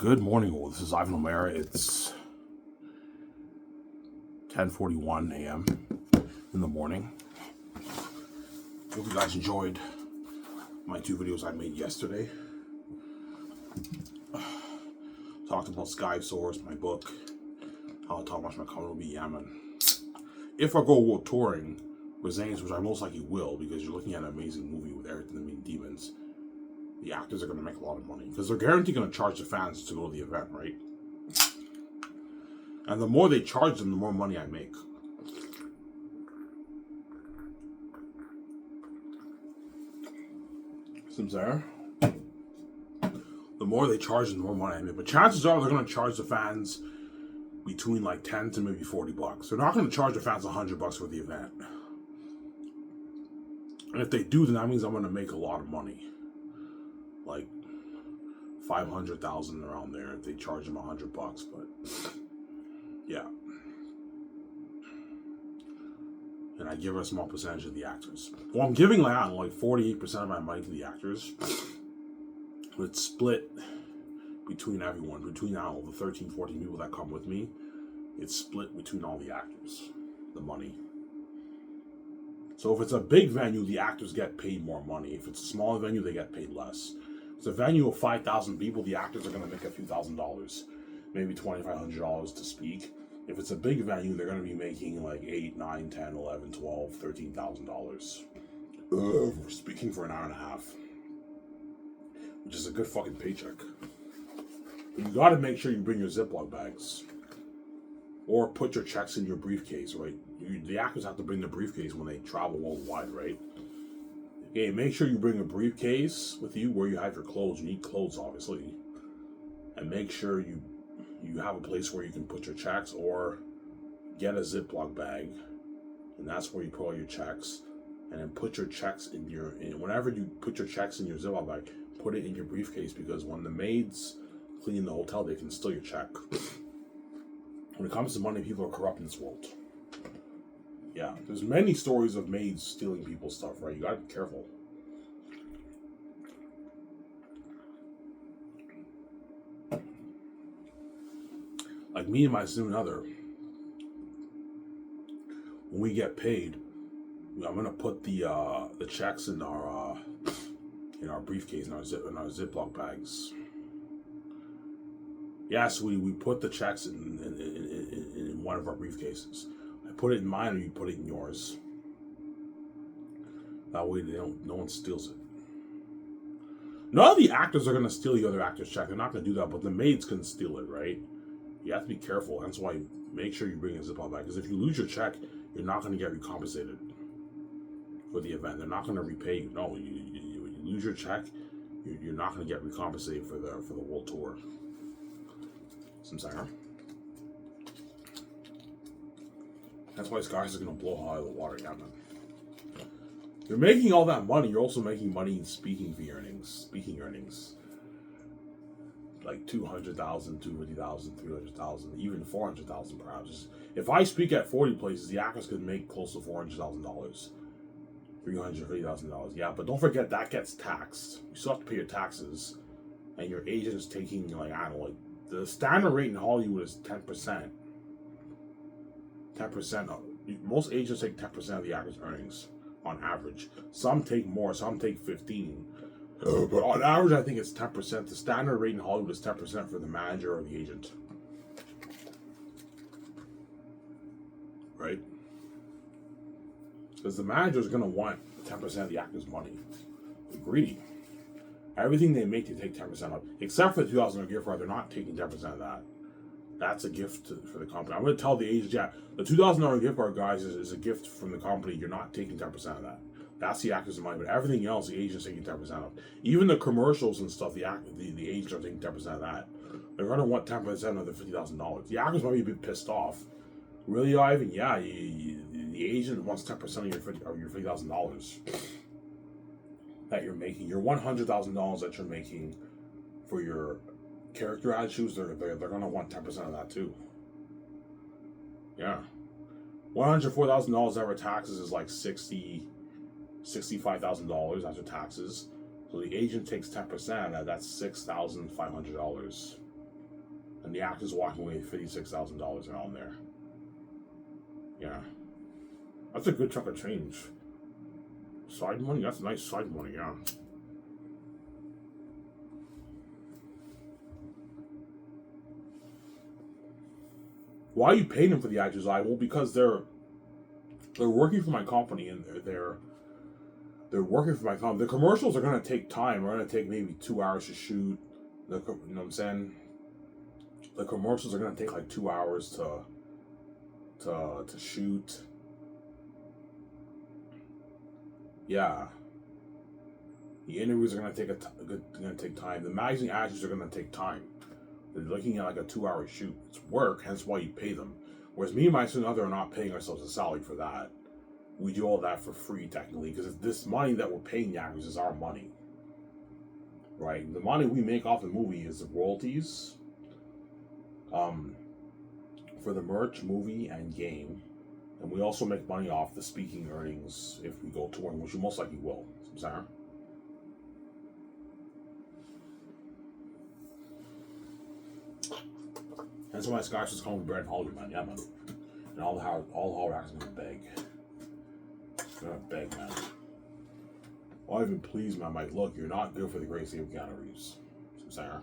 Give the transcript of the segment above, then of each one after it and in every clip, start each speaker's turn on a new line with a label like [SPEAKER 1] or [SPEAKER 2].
[SPEAKER 1] Good morning, all. This is Ivan O'Mara. It's 10:41 a.m. in the morning. Hope you guys enjoyed my two videos I made yesterday. Talked about Sky Source, my book, how I talk about my company will be Yemen. If I go world touring with Xanus, which I most likely will, because you're looking at an amazing movie with everything that means demons, the actors are going to make a lot of money because they're guaranteed going to charge the fans to go to the event, right? And the more they charge them, the more money I make. Sincere? The more they charge them, the more money I make. But chances are they're going to charge the fans between like 10 to maybe $40. They're not going to charge the fans $100 for the event. And if they do, then that means I'm going to make a lot of money. Like 500,000 around there if they charge them $100, but yeah. And I give a small percentage of the actors. Well, I'm giving like 48% of my money to the actors. It's split between everyone, between all the 13, 14 people that come with me. It's split between all the actors, the money. So if it's a big venue, the actors get paid more money. If it's a smaller venue, they get paid less. If it's a venue of 5,000 people, the actors are going to make a few $1,000s, maybe $2,500 to speak. If it's a big venue, they're going to be making like $8, $9, $10, $11, $12, $13,000 for speaking for an hour and a half, which is a good fucking paycheck. You got to make sure you bring your Ziploc bags or put your checks in your briefcase, right? The actors have to bring the briefcase when they travel worldwide, right? Okay, make sure you bring a briefcase with you where you have your clothes. You need clothes, obviously. And make sure you have a place where you can put your checks, or get a Ziploc bag, and that's where you put all your checks. And then put your checks in whenever you put your checks in your Ziploc bag, put it in your briefcase, because when the maids clean the hotel, they can steal your check. When it comes to money, people are corrupt in this world. Yeah, there's many stories of maids stealing people's stuff, right? You gotta be careful. Like me and my significant other, when we get paid, I'm gonna put the checks in our briefcase, in our Ziploc bags. Yes, we put the checks in one of our briefcases. I put it in mine, or you put it in yours. That way no one steals it. None of the actors are gonna steal the other actor's check. They're not gonna do that, but the maids can steal it, right? You have to be careful. That's why make sure you bring a Ziploc bag. Because if you lose your check, you're not gonna get recompensated for the event. They're not gonna repay you. No, you lose your check, you're not gonna get recompensated for the world tour. Sincere. That's why Skies is gonna blow out of the water, yeah, man. You're making all that money. You're also making money in speaking earnings. Like 200,000, 250,000, 300,000, even 400,000 perhaps. If I speak at 40 places, the actors could make close to $400,000, $350,000. Yeah, but don't forget that gets taxed. You still have to pay your taxes, and your agent's taking the standard rate in Hollywood is 10%. 10%. Most agents take 10% of the actor's earnings on average. Some take more. Some take 15%. But on average, I think it's 10%. The standard rate in Hollywood is 10% for the manager or the agent. Right? Because the manager is going to want 10% of the actor's money. They're greedy. Everything they make, they take 10% of. Except for the $2,000 gift card, they're not taking 10% of that. That's a gift for the company. I'm going to tell the agents, yeah, the $2,000 gift card, guys, is a gift from the company. You're not taking 10% of that. That's the actors' money, but everything else, the agent's taking 10% of. Even the commercials and stuff, the agents are taking 10% of that. They're going to want 10% of the $50,000. The actors might be a bit pissed off. Really, Ivan? Yeah, the agent wants 10% of your $50,000 that you're making. Your $100,000 that you're making for your character attitudes, they're going to want 10% of that too. Yeah. $104,000 after taxes is like $65,000 after taxes. So the agent takes 10% of that. That's $6,500. And the actor's walking away with $56,000 around there. Yeah. That's a good chunk of change. Side money? That's nice side money, yeah. Why are you paying them for the actors? Well, because they're working for my company, and they're working for my company. The commercials are gonna take time. They're gonna take maybe 2 hours to shoot. You know what I'm saying? The commercials are gonna take like 2 hours to shoot. Yeah. The interviews are gonna take time. The magazine actors are gonna take time. They're looking at like a 2 hour shoot. It's work, hence why you pay them. Whereas me and my significant other are not paying ourselves a salary for that. We do all that for free, technically, because this money that we're paying the actors is our money. Right? The money we make off the movie is the royalties for the merch, movie, and game. And we also make money off the speaking earnings if we go touring, which we most likely will. Sarah? That's why Scotch is calling bread Hollywood, man. Yeah, man. And all the Howard actors are gonna beg. They're gonna beg, man. Why even please, man? Like, look, you're not good for the great state of Keanu Reeves. Sarah.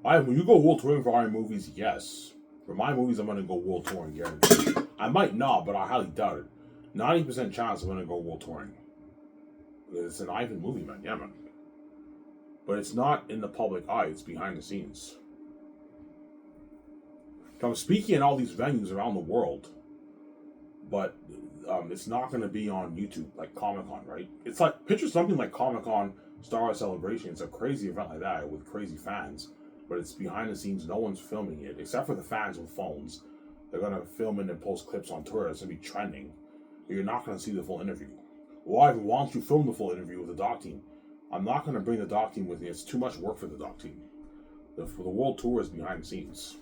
[SPEAKER 1] When you go world touring for our movies, yes. For my movies, I'm gonna go world touring, guaranteed. I might not, but I highly doubt it. 90% chance I'm gonna go world touring. Because it's an Ivan movie, man. Yeah, man. But it's not in the public eye. It's behind the scenes. I'm speaking in all these venues around the world, but it's not going to be on YouTube like Comic-Con, right? It's like, picture something like Comic-Con Star Wars Celebration. It's a crazy event like that with crazy fans, but it's behind the scenes. No one's filming it except for the fans with phones. They're going to film it and post clips on Twitter. It's going to be trending. You're not going to see the full interview. Well, Ivan, why don't you film the full interview with the doc team? I'm not going to bring the doc team with me. It's too much work for the doc team. The world tour is behind the scenes.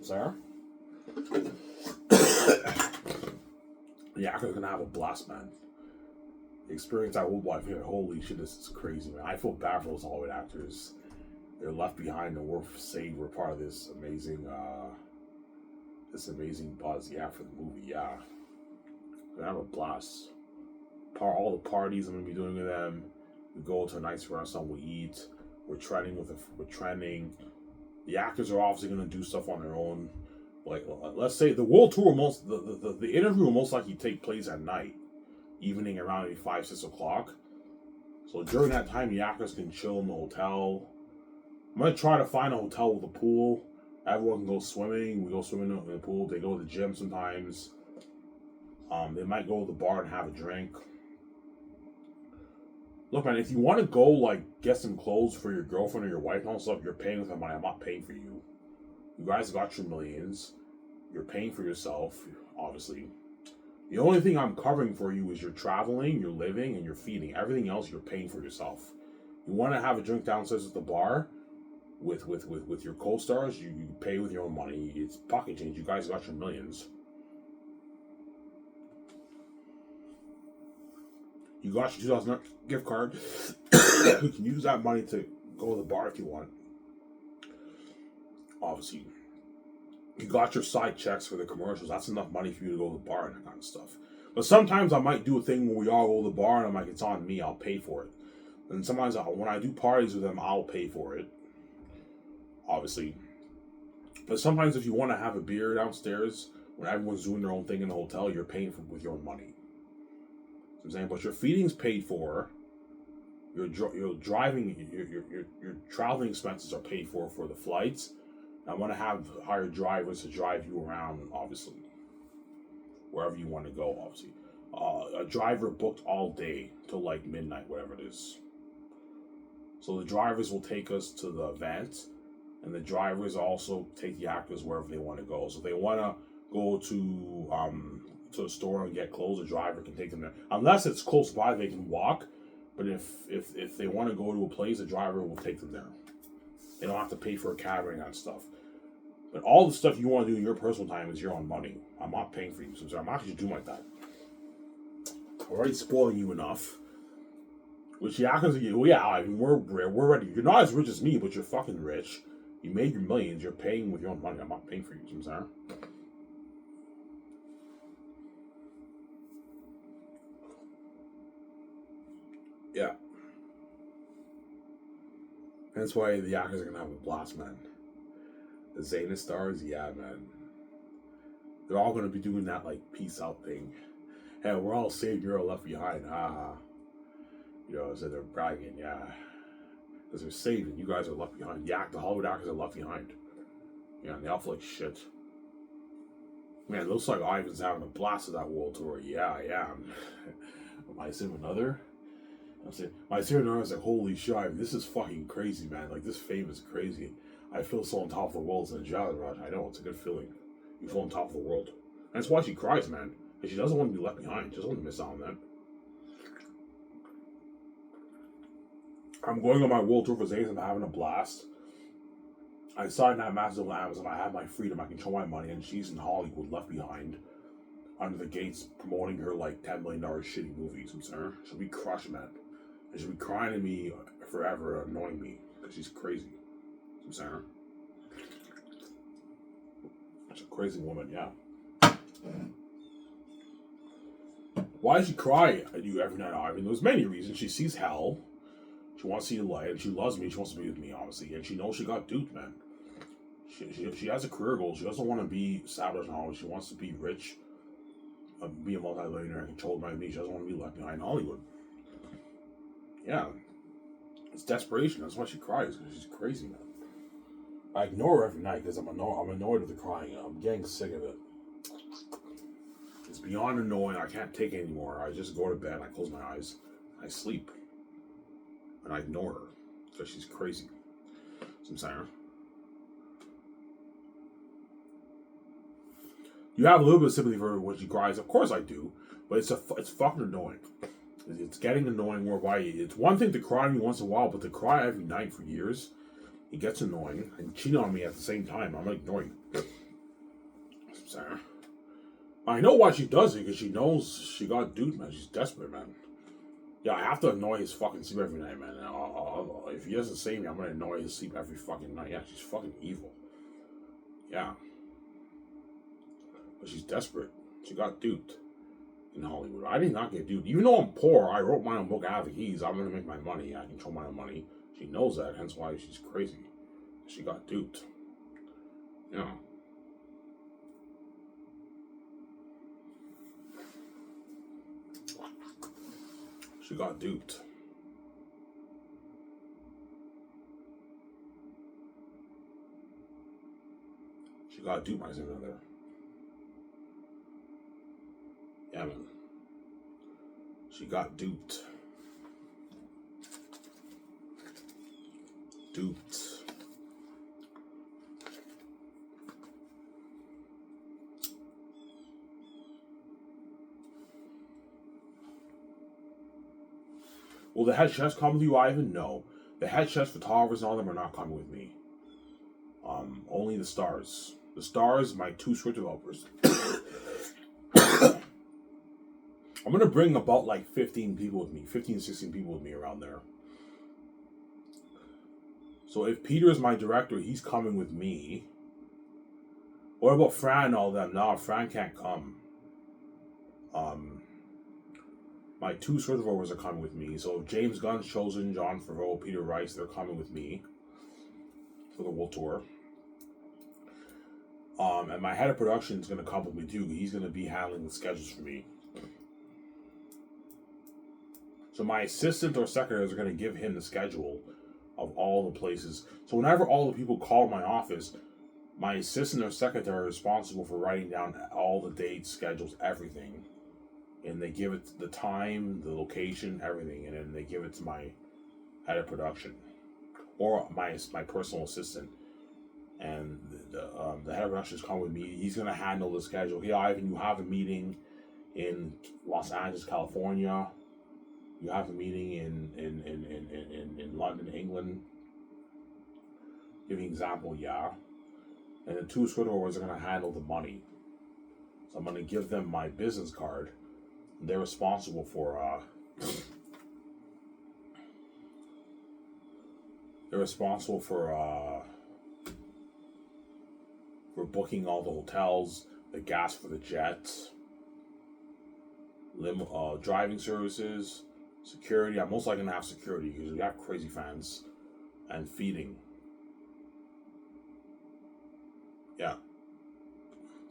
[SPEAKER 1] Sarah? Yeah, I'm gonna have a blast, man. The experience I will live here, holy shit, this is crazy, man. I feel bad for those Hollywood actors. They're left behind and we're saved. We're part of this amazing buzz, yeah, for the movie, yeah. I'm gonna have a blast. All the parties I'm gonna be doing with them. We go to a nice restaurant, we eat, we're trending. The actors are obviously going to do stuff on their own. Like, let's say the world tour, the interview will most likely take place at night, evening around maybe 5, 6 o'clock. So during that time, the actors can chill in the hotel. I'm going to try to find a hotel with a pool. Everyone can go swimming. We go swimming in the pool. They go to the gym sometimes. They might go to the bar and have a drink. Look, man, if you want to go, like, get some clothes for your girlfriend or your wife and all stuff, you're paying with that money. I'm not paying for you. You guys got your millions. You're paying for yourself, obviously. The only thing I'm covering for you is your traveling, your living, and your feeding. Everything else, you're paying for yourself. You want to have a drink downstairs at the bar with your co-stars, you pay with your own money. It's pocket change. You guys got your millions. You got your $2,000 gift card. You can use that money to go to the bar if you want. Obviously. You got your side checks for the commercials. That's enough money for you to go to the bar and that kind of stuff. But sometimes I might do a thing where we all go to the bar and I'm like, it's on me, I'll pay for it. And sometimes when I do parties with them, I'll pay for it. Obviously. But sometimes if you want to have a beer downstairs, when everyone's doing their own thing in the hotel, you're paying for with your own money. I'm saying, but your feeding's paid for. Your driving, your traveling expenses are paid for the flights. I want to hire drivers to drive you around, obviously, wherever you want to go. Obviously, a driver booked all day till like midnight, whatever it is. So the drivers will take us to the event, and the drivers also take the actors wherever they want to go. So if they want to go to the store and get clothes, a driver can take them there. Unless it's close by, they can walk. But if they want to go to a place, a driver will take them there. They don't have to pay for a cab or any kind of stuff. But all the stuff you want to do in your personal time is your own money. I'm not paying for you. So I'm not going to do like that. I'm already spoiling you enough. Which the actors are, well, yeah, I mean, we're ready. You're not as rich as me, but you're fucking rich. You made your millions. You're paying with your own money. I'm not paying for you. You know what I'm saying? Yeah. That's why the actors are gonna have a blast, man. The Xanus stars, yeah, man. They're all gonna be doing that like peace out thing. Hey, we're all saved. You're all left behind. Ha. You know, so they're bragging, yeah. Because they're saving. You guys are left behind. The Hollywood actors are left behind. Yeah, and they all feel like shit. Man, it looks like Ivan's having a blast of that world tour. Yeah, I am. Am I seeing another? I'm saying, my sister was like, holy shit, this is fucking crazy, man. Like, this fame is crazy. I feel so on top of the world. It's a jolly rush. I know, it's a good feeling. You feel on top of the world. And that's why she cries, man. And she doesn't want to be left behind. She doesn't want to miss out on that. I'm going on my world tour for Xanus. I'm having a blast. I signed that massive on Amazon. I have my freedom. I control my money. And she's in Hollywood, left behind, under the gates, promoting her, like, $10 million shitty movies. I'm sorry. She'll be crushed, man. And she'll be crying to me forever, annoying me. Because she's crazy. I'm sorry. She's a crazy woman, yeah. Why does she cry at you every night? I mean, there's many reasons. She sees hell. She wants to see the light. And she loves me. She wants to be with me, obviously. And she knows she got duped, man. She has a career goal. She doesn't want to be sabotaged in Hollywood. She wants to be rich, be a multi-millionaire, controlled by me. She doesn't want to be left behind in Hollywood. Yeah. It's desperation. That's why she cries. Because she's crazy, man. I ignore her every night because I'm annoyed with the crying. I'm getting sick of it. It's beyond annoying. I can't take it anymore. I just go to bed. I close my eyes. I sleep. And I ignore her because she's crazy. So I'm saying. You have a little bit of sympathy for her when she cries. Of course I do. But it's fucking annoying. It's getting annoying whereby it's one thing to cry me once in a while, but to cry every night for years, it gets annoying. And cheat on me at the same time. I'm ignoring it. I'm saying. I know why she does it, because she knows she got duped, man. She's desperate, man. Yeah, I have to annoy his fucking sleep every night, man. If he doesn't save me, I'm gonna annoy his sleep every fucking night. Yeah, she's fucking evil. Yeah. But she's desperate. She got duped in Hollywood. I did not get duped. Even though I'm poor, I wrote my own book. I have the keys. I'm gonna make my money. I control my own money. She knows that, hence why she's crazy. She got duped. Yeah. She got duped. She got duped by something there. Yeah, man. She got duped. Duped. Will the head chefs come with you, Ivan? No. The head chefs, photographers, and all them are not coming with me. Only the stars. The stars, my two script developers. I'm going to bring about like 15 people with me. 15, 16 people with me around there. So if Peter is my director, he's coming with me. What about Fran and all them? No, Fran can't come. My two script developers are coming with me. So if James Gunn's chosen, John Favreau, Peter Rice, they're coming with me for the world tour. And my head of production is going to come with me too. He's going to be handling the schedules for me. So my assistant or secretaries are going to give him the schedule of all the places. So whenever all the people call my office, my assistant or secretary are responsible for writing down all the dates, schedules, everything. And they give it the time, the location, everything. And then they give it to my head of production. Or my personal assistant. And the head of production is coming with me. He's going to handle the schedule. Hey, Ivan, you have a meeting in Los Angeles, California. You have a meeting in London, England. Giving an example, yeah. And the two script developers are going to handle the money. So I'm going to give them my business card. They're responsible for booking all the hotels, the gas for the jets, driving services, security. I'm most likely gonna have security because we have crazy fans, and feeding. Yeah.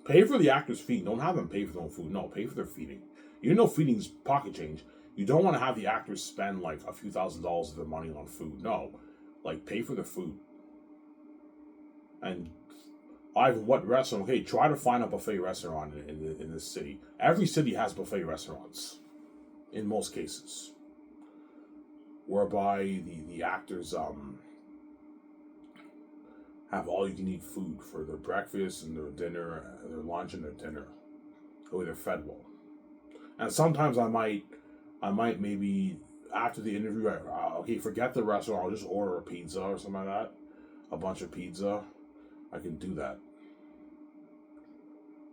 [SPEAKER 1] Pay for the actors' feeding. Don't have them pay for their own food. No, pay for their feeding. Even though feeding's pocket change, you don't want to have the actors spend like a few $1,000s of their money on food. No, like pay for their food. And Ivan, what restaurant? Okay, try to find a buffet restaurant in this city. Every city has buffet restaurants, in most cases, whereby the actors have all you can eat food for their breakfast and their dinner, their lunch and their dinner. That way they're fed well. And sometimes I might maybe after the interview, okay, forget the restaurant. I'll just order a pizza or something like that, a bunch of pizza. I can do that.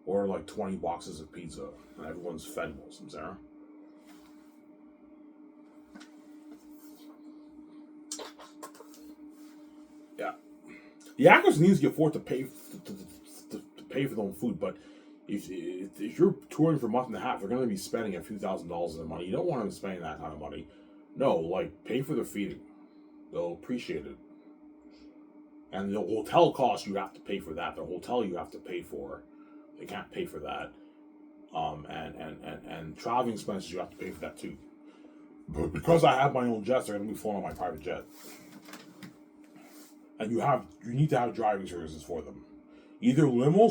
[SPEAKER 1] Order like 20 boxes of pizza, and everyone's fed well. Some Sarah. Yeah, the actors need to afford to pay to pay for their own food, but if you're touring for a month and a half, they're going to be spending a few $1,000s of their money. You don't want them spending that kind of money. No, like pay for their feeding. They'll appreciate it. And the hotel cost, you have to pay for that. The hotel you have to pay for. They can't pay for that. And traveling expenses, you have to pay for that too. But because I have my own jets, they're going to be flown on my private jet. And you need to have driving services for them. Either limo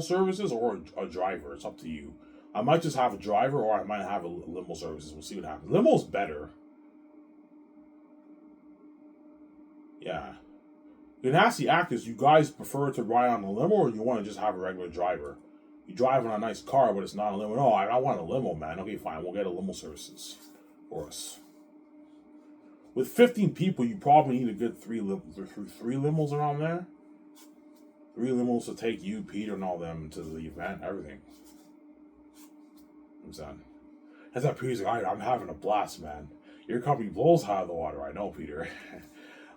[SPEAKER 1] services or a driver. It's up to you. I might just have a driver, or I might have a limo services. We'll see what happens. Limo's better. Yeah. You can ask the actors, you guys prefer to ride on a limo, or you want to just have a regular driver? You drive on a nice car, but it's not a limo. No, I want a limo, man. Okay, fine. We'll get a limo services for us. With 15 people, you probably need a good three limos around there. 3 limos to take you, Peter, and all them to the event, everything. I'm saying. That's that Peter's like, I'm having a blast, man. Your company blows out of the water. I know, Peter.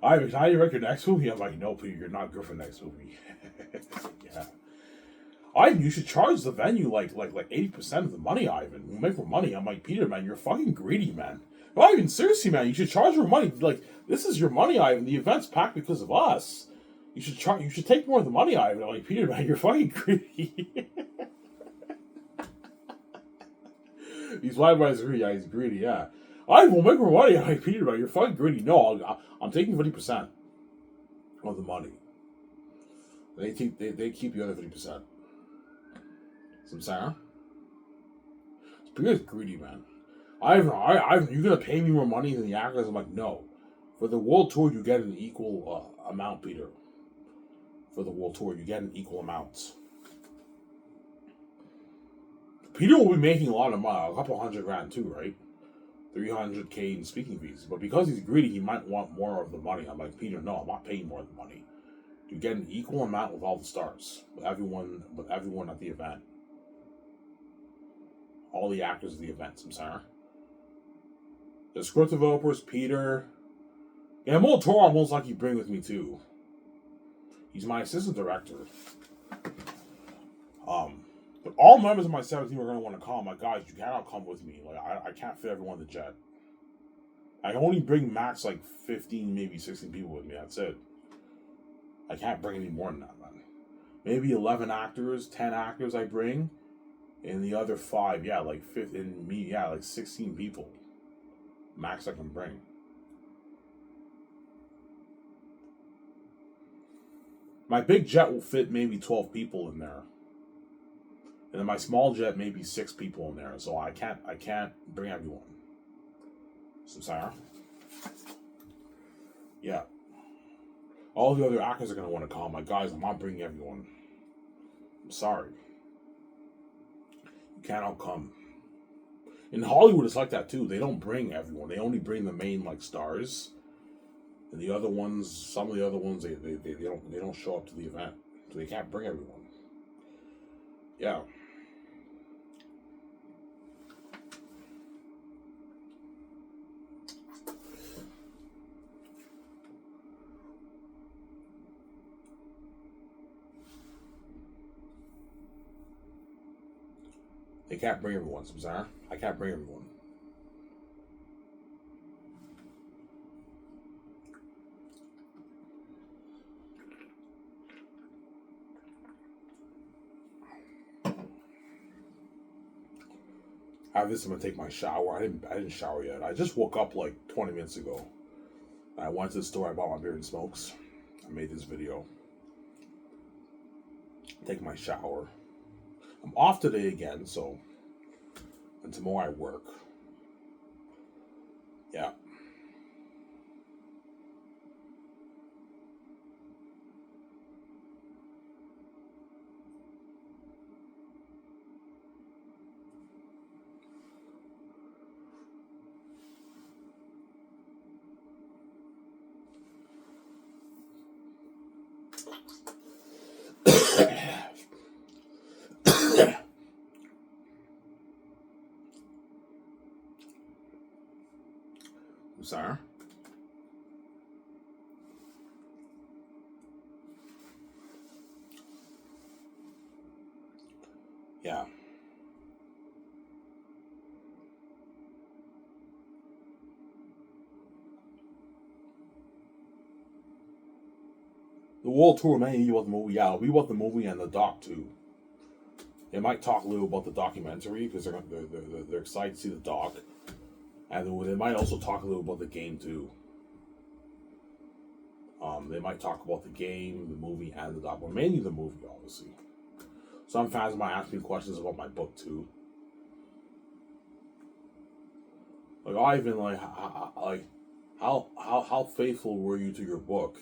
[SPEAKER 1] Can I direct your next movie? I'm like, no, Peter, you're not good for next movie. Yeah. Ivan, you should charge the venue like 80% of the money, Ivan. We make more money. I'm like, Peter, man, you're fucking greedy, man. No, Ivan, seriously, man, you should charge more money. Like, this is your money, Ivan. The event's packed because of us. You should take more of the money, Ivan. I'm like, Peter, man, you're fucking greedy. He's why by his greedy. Yeah, he's greedy, yeah. Ivan, we'll make more money. I'm like, Peter, man, you're fucking greedy. No, I'm taking 50% of the money. They keep the other 50%. Some Sarah? Peter's greedy, man. Ivan, you're gonna pay me more money than the actors? I'm like, no. For the world tour, you get an equal amount, Peter. For the world tour, you get an equal amount. Peter will be making a lot of money, a couple $100,000 too, right? $300K in speaking fees. But because he's greedy, he might want more of the money. I'm like, Peter, no, I'm not paying more of the money. You get an equal amount with all the stars, with everyone at the event. All the actors of the event, I'm sorry. The script developers, Peter. Yeah, Mo Toro, I'm most likely bring with me too. He's my assistant director. But all members of my 17 are going to want to come. Like, guys, you cannot come with me. Like, I can't fit everyone in the jet. I can only bring max like 15, maybe 16 people with me. That's it. I can't bring any more than that, man. Maybe 11 actors, 10 actors I bring. And the other 5, yeah, like 5, and me, yeah, like 16 people. Max I can bring. My big jet will fit maybe 12 people in there. And then my small jet maybe 6 people in there. So I can't bring everyone. So Sarah? Yeah. All the other actors are gonna want to come. Like, guys, I'm not bringing everyone. I'm sorry. You can't all come. In Hollywood, it's like that too. They don't bring everyone. They only bring the main like stars. And the other ones, some of the other ones, they don't show up to the event, so they can't bring everyone. Yeah. They can't bring everyone, Samsara. I can't bring everyone. After this, I'm gonna take my shower. I didn't shower yet. I just woke up like 20 minutes ago. I went to the store. I bought my beer and smokes. I made this video. Take my shower. I'm off today again, so. And tomorrow I work. Yeah. I'm sorry. Yeah. The world tour, man, you want the movie? Yeah, we want the movie and the doc too. They might talk a little about the documentary because they're excited to see the doc, and they might also talk a little about the game too. They might talk about the game, the movie, and the doc, but mainly the movie, obviously. Some fans might ask me questions about my book too. Like Ivan, how faithful were you to your book?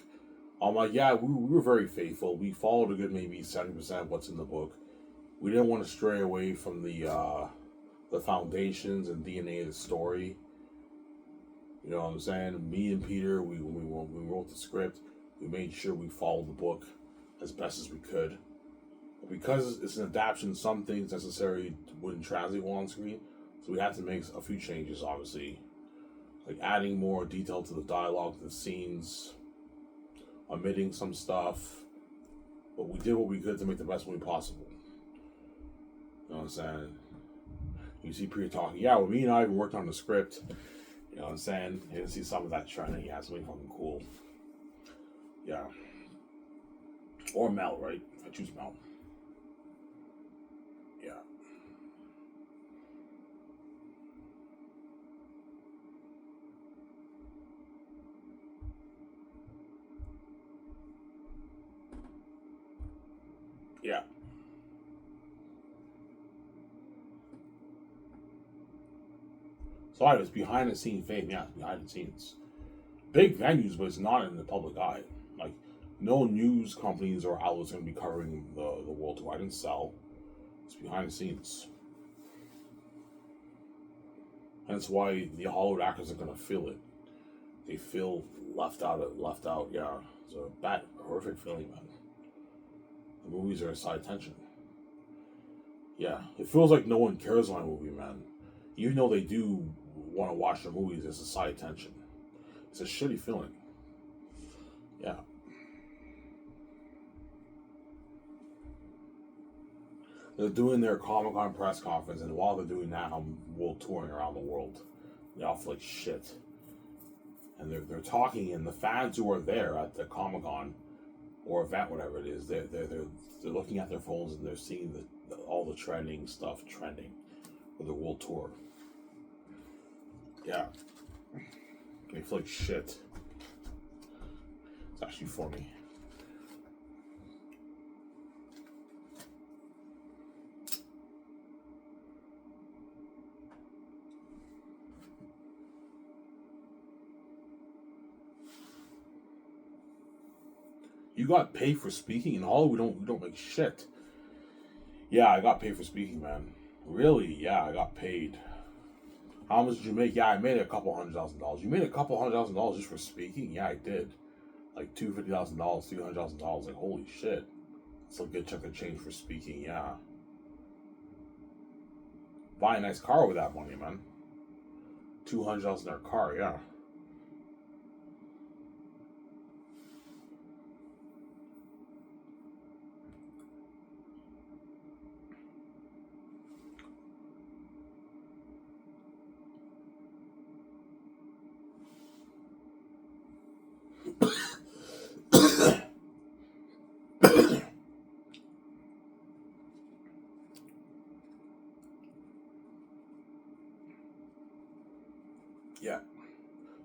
[SPEAKER 1] I'm like, yeah, we were very faithful. We followed a good maybe 70% of what's in the book. We didn't want to stray away from the foundations and DNA of the story. You know what I'm saying? Me and Peter, when we wrote the script, we made sure we followed the book as best as we could. But because it's an adaptation, some things necessary wouldn't translate well on screen, so we had to make a few changes, obviously. Like adding more detail to the dialogue, to the scenes, omitting some stuff. But we did what we could to make the best movie possible. You know what I'm saying? You see Peter talking, yeah, well, me and I even worked on the script. You know what I'm saying? You can see some of that trending. Yeah, something fucking cool. Yeah. Or Mel, right? I choose Mel. Yeah. Yeah. So I was behind the scene fame, yeah, behind the scenes. Big venues, but it's not in the public eye. Like, no news companies or outlets are going to be covering the world tour. I didn't sell. It's behind the scenes. Hence why the Hollywood actors are going to feel it. They feel left out. Yeah, it's a bad, horrific feeling, man. The movies are a side tension. Yeah, it feels like no one cares on a movie, man. Even though they do want to watch the movies, it's a side tension. It's a shitty feeling. Yeah. They're doing their Comic Con press conference, and while they're doing that, I'm world touring around the world. They all feel like shit. And they're talking, and the fans who are there at the Comic Con or event, whatever it is, they're looking at their phones and they're seeing all the trending stuff trending for the world tour. Yeah, they feel like shit. It's actually funny. You got paid for speaking in Hollywood. We don't make shit. Yeah, I got paid for speaking, man. Really? Yeah, I got paid. How much did you make? Yeah, I made a couple $100,000. You made a couple $100,000 just for speaking? Yeah, I did. Like $250,000, $300,000. Like holy shit, it's a good chunk of change for speaking. Yeah. Buy a nice car with that money, man. $200,000 in their car. Yeah.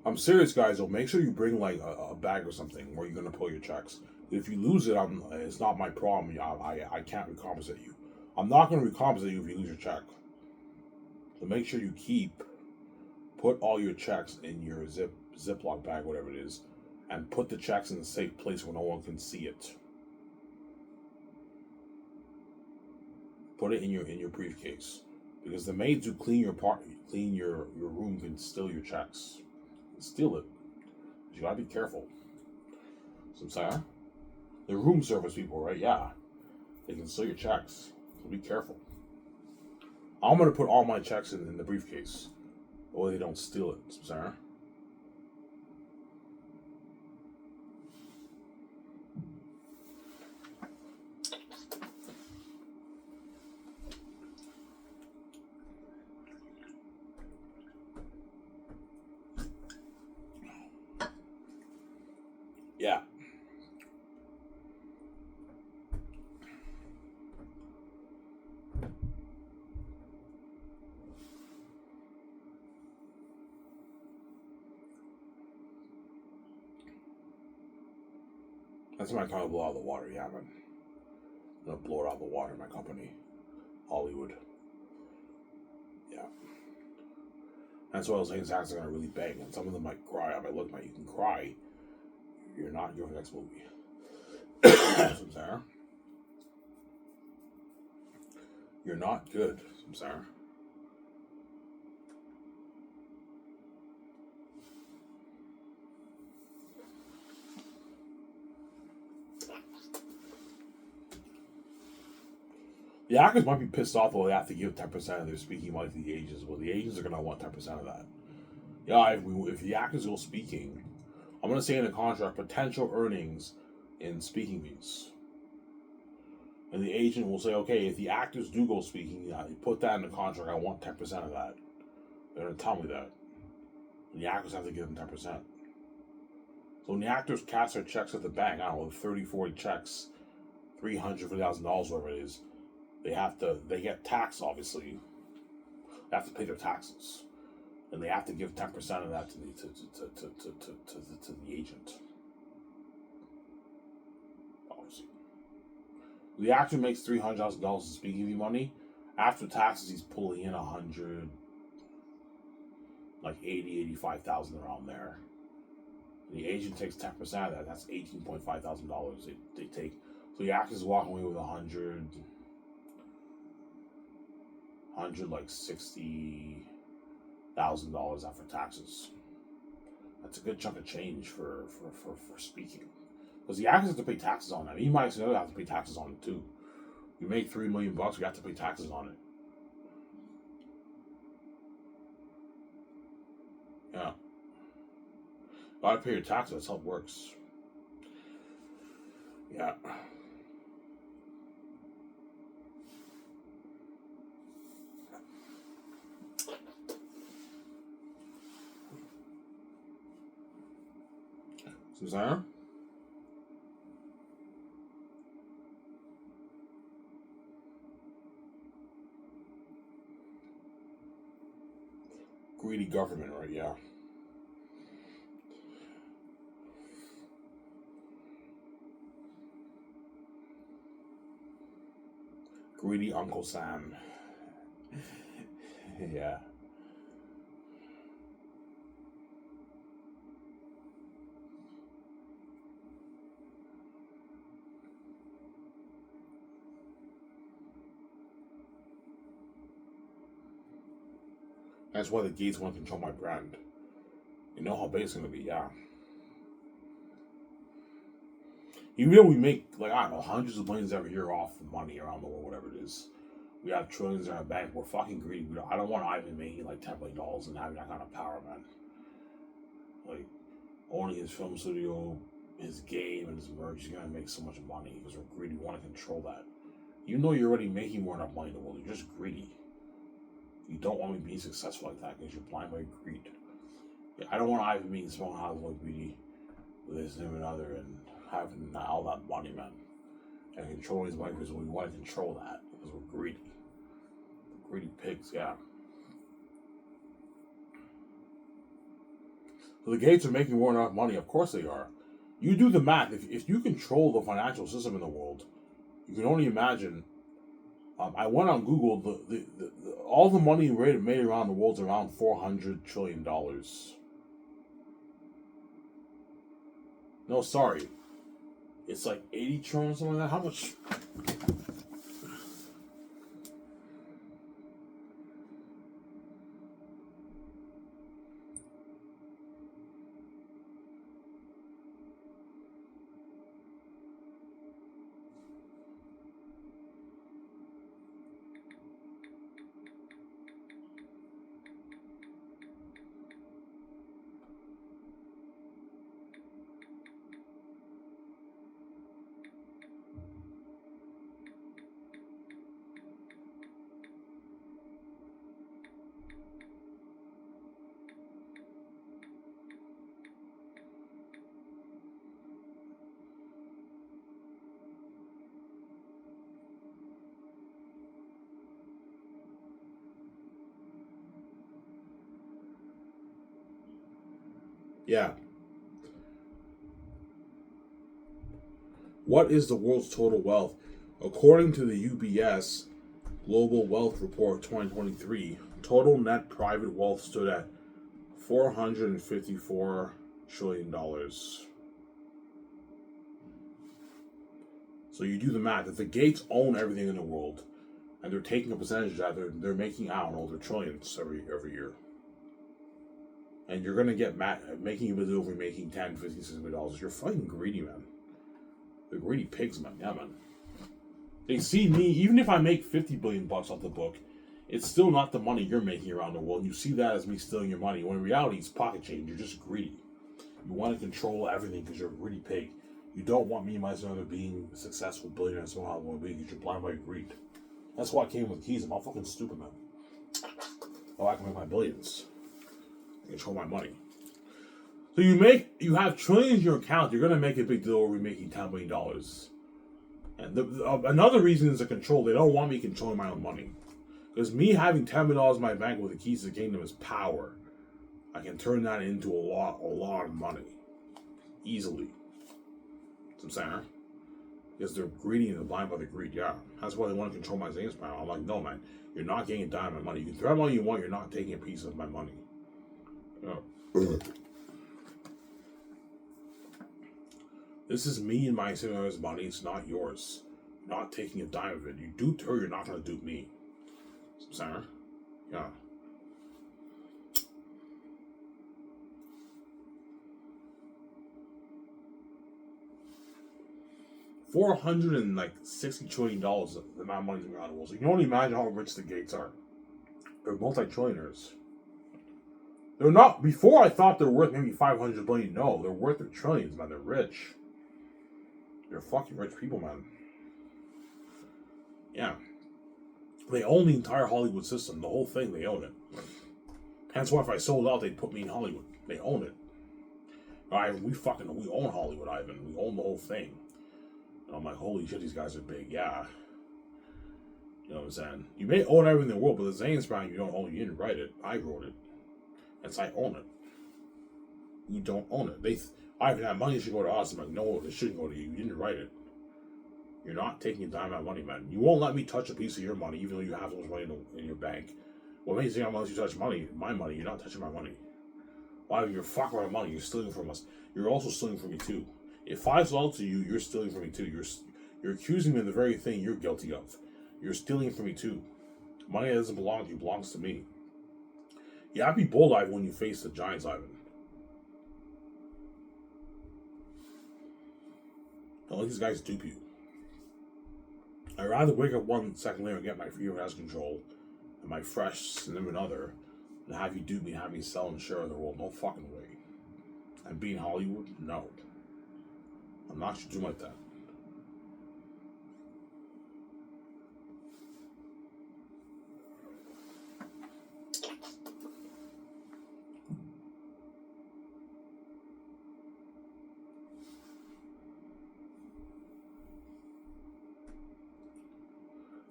[SPEAKER 1] I'm serious, guys. Though, make sure you bring like a bag or something where you're gonna pull your checks. If you lose it, it's not my problem. I can't recompensate you. I'm not gonna recompensate you if you lose your check. So make sure you put all your checks in your Ziploc bag, whatever it is, and put the checks in a safe place where no one can see it. Put it in your briefcase, because the maids who clean your room can steal your checks, steal it. You gotta be careful. So I'm saying, the room service people, right? Yeah, they can steal your checks. So be careful. I'm gonna put all my checks in the briefcase, or they don't steal it. So I'm saying. Yeah. That's my kind of blow out of the water, yeah, man. I'm gonna blow it out of the water in my company. Hollywood. Yeah. That's why I was saying Zach's are gonna really bang, and some of them might cry. I might look like you can cry. You're not your next movie. I'm sorry. You're not good. I'm sorry. The actors might be pissed off though they have to give 10% of their speaking money to the agents. Well, the agents are gonna want 10% of that. Yeah, if the actors go speaking, I'm gonna say in the contract potential earnings in speaking fees. And the agent will say, okay, if the actors do go speaking, yeah, you put that in the contract. I want 10% of that. They're gonna tell me that. And the actors have to give them 10%. So when the actors cash their checks at the bank, I don't know, 30, 40 checks, $300,000, whatever it is, they get taxed, obviously. They have to pay their taxes. And they have to give 10% of that to the agent. Obviously. The actor makes $300,000 in speaking fee money. After taxes, he's pulling in 100, like 85,000 around there. The agent takes 10% of that. That's $18,500 they take. So the actor's walking away with 100 like $60,000 after taxes. That's a good chunk of change for speaking. Because the actors have to pay taxes on that. You might have to pay taxes on it too. You make $3 million, you have to pay taxes on it. Yeah. Gotta pay your taxes, that's how it works. Yeah. Susanna? Greedy government, right? Yeah. Greedy Uncle Sam. Yeah. That's why the Gates want to control my brand. You know how big it's going to be, yeah. Even though we make, like, I don't know, hundreds of millions every year off money around the world, whatever it is. We have trillions in our bank. We're fucking greedy. I don't want Ivan making like $10 million and having that kind of power, man. Like, owning his film studio, his game, and his merch, he's going to make so much money because we're greedy. We want to control that. You know you're already making more enough money in the world. You're just greedy. You don't want me being successful like that because you're blind by greed. Yeah, I don't want Ivan being small house like greedy with his name and other and having all that money, man. And controlling his money because we want to control that because we're greedy. Greedy pigs, yeah. So the Gates are making more than enough money. Of course they are. You do the math. If you control the financial system in the world, you can only imagine. I went on Google. All the money made around the world is around $400 trillion. No, sorry, it's like 80 trillion or something like that. How much? Yeah. What is the world's total wealth? According to the UBS Global Wealth Report 2023, total net private wealth stood at $454 trillion. So you do the math. If the Gates own everything in the world, and they're taking a percentage of that, they're making, I don't know, they're trillions every year. And you're gonna get making a bit over making 10, 50, $60. You're fucking greedy, man. They're greedy pigs, man. Yeah, man. They see me, even if I make $50 billion off the book, it's still not the money you're making around the world. You see that as me stealing your money, when in reality it's pocket change. You're just greedy. You want to control everything because you're a greedy pig. You don't want me and my son being a successful billionaire somehow because you're blind by greed. That's why I came with keys. I'm all fucking stupid, man. Oh, I can make my billions. I control my money. So you have trillions in your account. You're gonna make a big deal over making $10 billion. And another reason is the control. They don't want me controlling my own money. Because me having $10 million in my bank with the keys to the kingdom is power. I can turn that into a lot of money. Easily. That's what I'm saying, huh? Because they're greedy and they're blind by the greed, yeah. That's why they want to control my savings plan. I'm like, no, man. You're not getting a dime of my money. You can throw money you want, you're not taking a piece of my money. Yeah. This is me and my savings money. It's not yours. You're not taking a dime of it. You dupe her, you're not going to dupe me. That's what I'm saying, huh? Yeah. $460 trillion the amount of money in the world. So you can only imagine how rich the Gates are. They're multi-trillionaires. They're not. Before I thought they're worth maybe 500 billion. No, they're worth their trillions, man. They're rich. They're fucking rich people, man. Yeah. They own the entire Hollywood system, the whole thing. They own it. Hence why if I sold out, they'd put me in Hollywood. They own it. We own Hollywood, Ivan. We own the whole thing. And I'm like, holy shit, these guys are big. Yeah. You know what I'm saying? You may own everything in the world, but the Xanus brand you don't own. You didn't write it. I wrote it. That's I own it. You don't own it. Ivan, that money should go to us. I'm like, no, it shouldn't go to you. You didn't write it. You're not taking a dime out of money, man. You won't let me touch a piece of your money, even though you have so much money in your bank. What makes you think I'm going to let you touch my money? You're not touching my money. Why? You're fucking my money. You're stealing from us. You're also stealing from me too. If I sell to you, you're stealing from me too. You're accusing me of the very thing you're guilty of. You're stealing from me too. Money that doesn't belong to you belongs to me. You have to be bold, Ivan, when you face the giants, Ivan. Don't let these guys dupe you. I'd rather wake up 1 second later and get my freedom as control and my fresh significant other than have you dupe me and have me sell and share the world. No fucking way. And be in Hollywood? No. I'm not doing like that.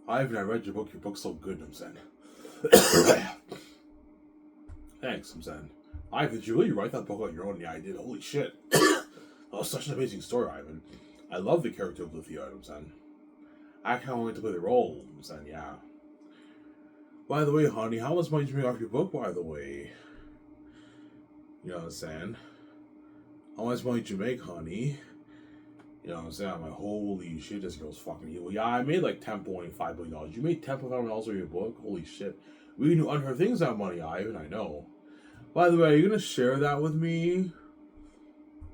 [SPEAKER 1] Ivan, I read your book. Your book's so good, I'm saying. Thanks, I'm saying. Did you really write that book on your own? Yeah, I did. Holy shit. That was such an amazing story, Ivan. I love the character of Lithia, I'm saying. I can't wait to play the role, I'm saying, yeah. By the way, honey, how much money did you make off your book, by the way? You know what I'm saying? How much money did you make, honey? You know what I'm saying? I'm like, holy shit, this girl's fucking evil. Yeah, I made like $10.5 million. You made $10.5 million off your book? Holy shit. We can do unheard things with that money, Ivan, I know. By the way, are you going to share that with me?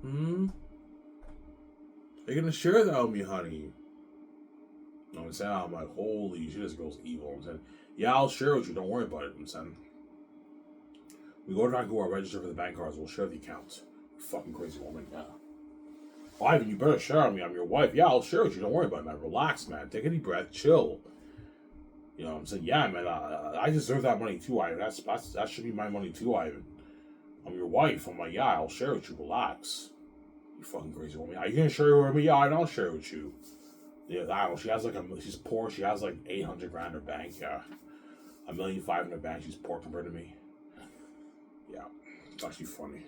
[SPEAKER 1] Are you going to share that with me, honey? You know what I'm saying? I'm like, holy shit, this girl's evil. I'm saying, yeah, I'll share with you. Don't worry about it. I'm saying, we go to Vancouver, I'll register for the bank cards. We'll share the accounts. You fucking crazy woman, yeah. Ivan, you better share with me. I'm your wife. Yeah, I'll share with you. Don't worry about it, man. Relax, man. Take a deep breath. Chill. You know what I'm saying? Yeah, man. I deserve that money too, Ivan. That should be my money too, Ivan. I'm your wife. I'm like, yeah, I'll share with you. Relax. You fucking crazy woman. Are you gonna share with me? Yeah, I'll share with you. Yeah, I don't know. She has like she's poor. She has like 800 grand in her bank. Yeah, $1.5 million in her bank. She's poor compared to me. Yeah, it's actually funny.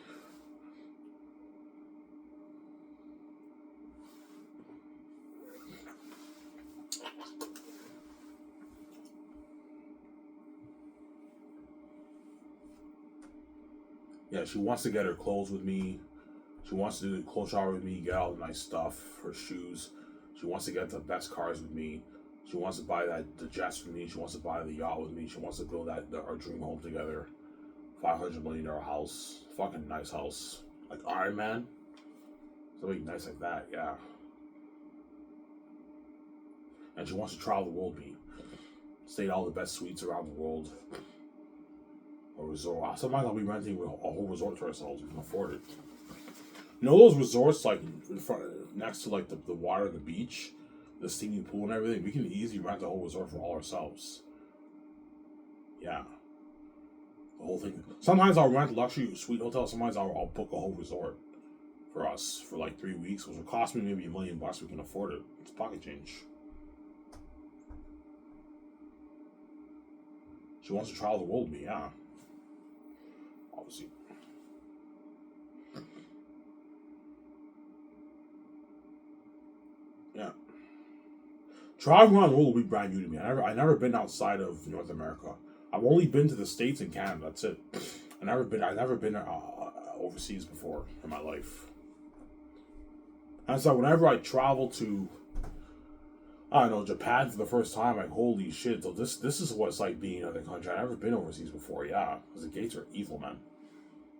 [SPEAKER 1] Yeah, she wants to get her clothes with me. She wants to do the clothes shower with me, get all the nice stuff, her shoes. She wants to get the best cars with me. She wants to buy the jets with me. She wants to buy the yacht with me. She wants to build our dream home together. $500 million house. Fucking nice house. Like Iron Man. Something nice like that, yeah. And she wants to travel the world with me. Stay at all the best suites around the world. A resort. Sometimes I'll be renting a whole resort to ourselves. We can afford it. You know those resorts like in front, next to like the water, the beach, the steamy pool and everything? We can easily rent a whole resort for all ourselves. Yeah. The whole thing. Sometimes I'll rent luxury suite hotels. Sometimes I'll book a whole resort for us for like 3 weeks, which will cost me maybe $1 million. We can afford it. It's pocket change. She wants to travel the world with me, yeah. Obviously. Yeah. Traveling around the world will be brand new to me. I never been outside of North America. I've only been to the States and Canada. That's it. I've never been overseas before in my life. And so whenever I travel to, I don't know, Japan for the first time, like holy shit! So this is what it's like being in another country. I've never been overseas before. Yeah, because the gates are evil, man.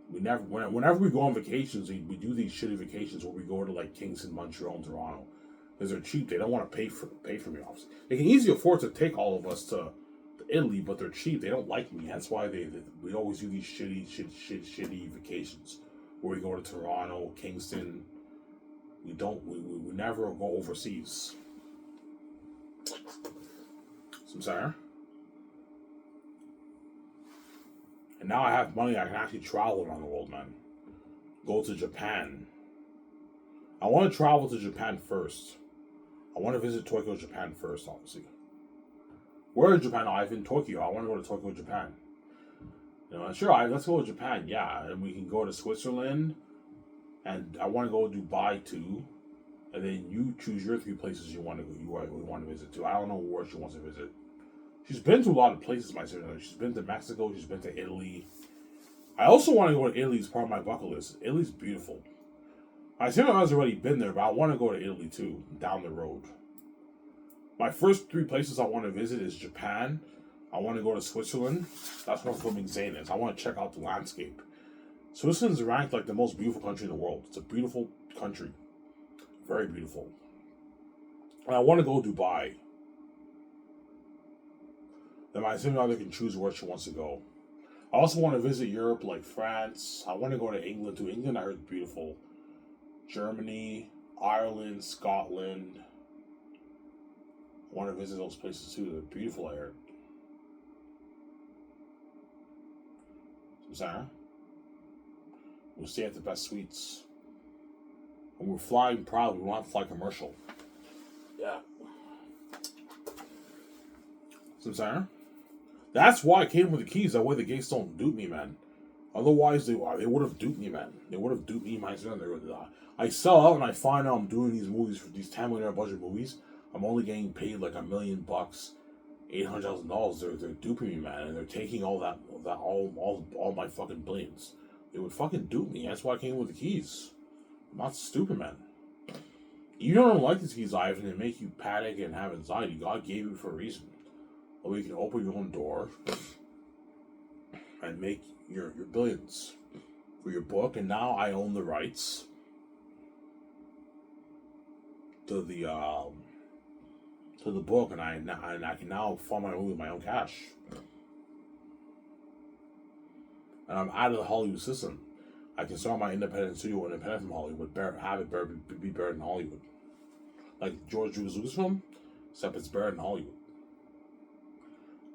[SPEAKER 1] Whenever we go on vacations, we do these shitty vacations where we go to like Kingston, Montreal, and Toronto. Because they're cheap. They don't want to pay for me, obviously. They can easily afford to take all of us to Italy, but they're cheap. They don't like me. That's why we always do these shitty vacations where we go to Toronto, Kingston. We never go overseas. So I'm sorry. And now I have money. I can actually travel around the world, man. Go to Japan. I want to travel to Japan first. I want to visit Tokyo, Japan first, obviously. Where in Japan? I've been Tokyo. I want to go to Tokyo, Japan. You know, sure, let's go to Japan, yeah. And we can go to Switzerland. And I want to go to Dubai too. And then you choose your 3 places you want to visit too. I don't know where she wants to visit. She's been to a lot of places, my sister. She's been to Mexico. She's been to Italy. I also want to go to Italy as part of my bucket list. Italy's beautiful. My sister has already been there, but I want to go to Italy too, down the road. My first 3 places I want to visit is Japan. I want to go to Switzerland. That's where I'm filming Xanus. I want to check out the landscape. Switzerland's ranked like the most beautiful country in the world. It's a beautiful country. Very beautiful. And I want to go to Dubai. Then my sister can choose where she wants to go. I also want to visit Europe, like France. I want to go to England too. England, I heard, is beautiful. Germany, Ireland, Scotland. I want to visit those places too. They're beautiful, I heard. So, Sarah, we'll stay at the best suites. And we're flying proud. We want to fly commercial. Yeah. So, Sarah, that's why I came with the keys. That way the gates don't dupe me, man. Otherwise, they would have duped me, man. They would have duped me myself. I sell out and I find out I'm doing these movies for these $10 million budget movies. I'm only getting paid like $1 million, $800,000. They're duping me, man, and they're taking all my fucking billions. They would fucking dupe me. That's why I came with the keys. I'm not stupid, man. You don't like these keys, Ivan. They make you panic and have anxiety. God gave you for a reason. Or you can open your own door and make your billions for your book. And now I own the rights to the book, and I can now fund my movie with my own cash. And I'm out of the Hollywood system. I can start my independent studio independent from Hollywood, have it be buried in Hollywood. Like George Lucasfilm, except it's buried in Hollywood.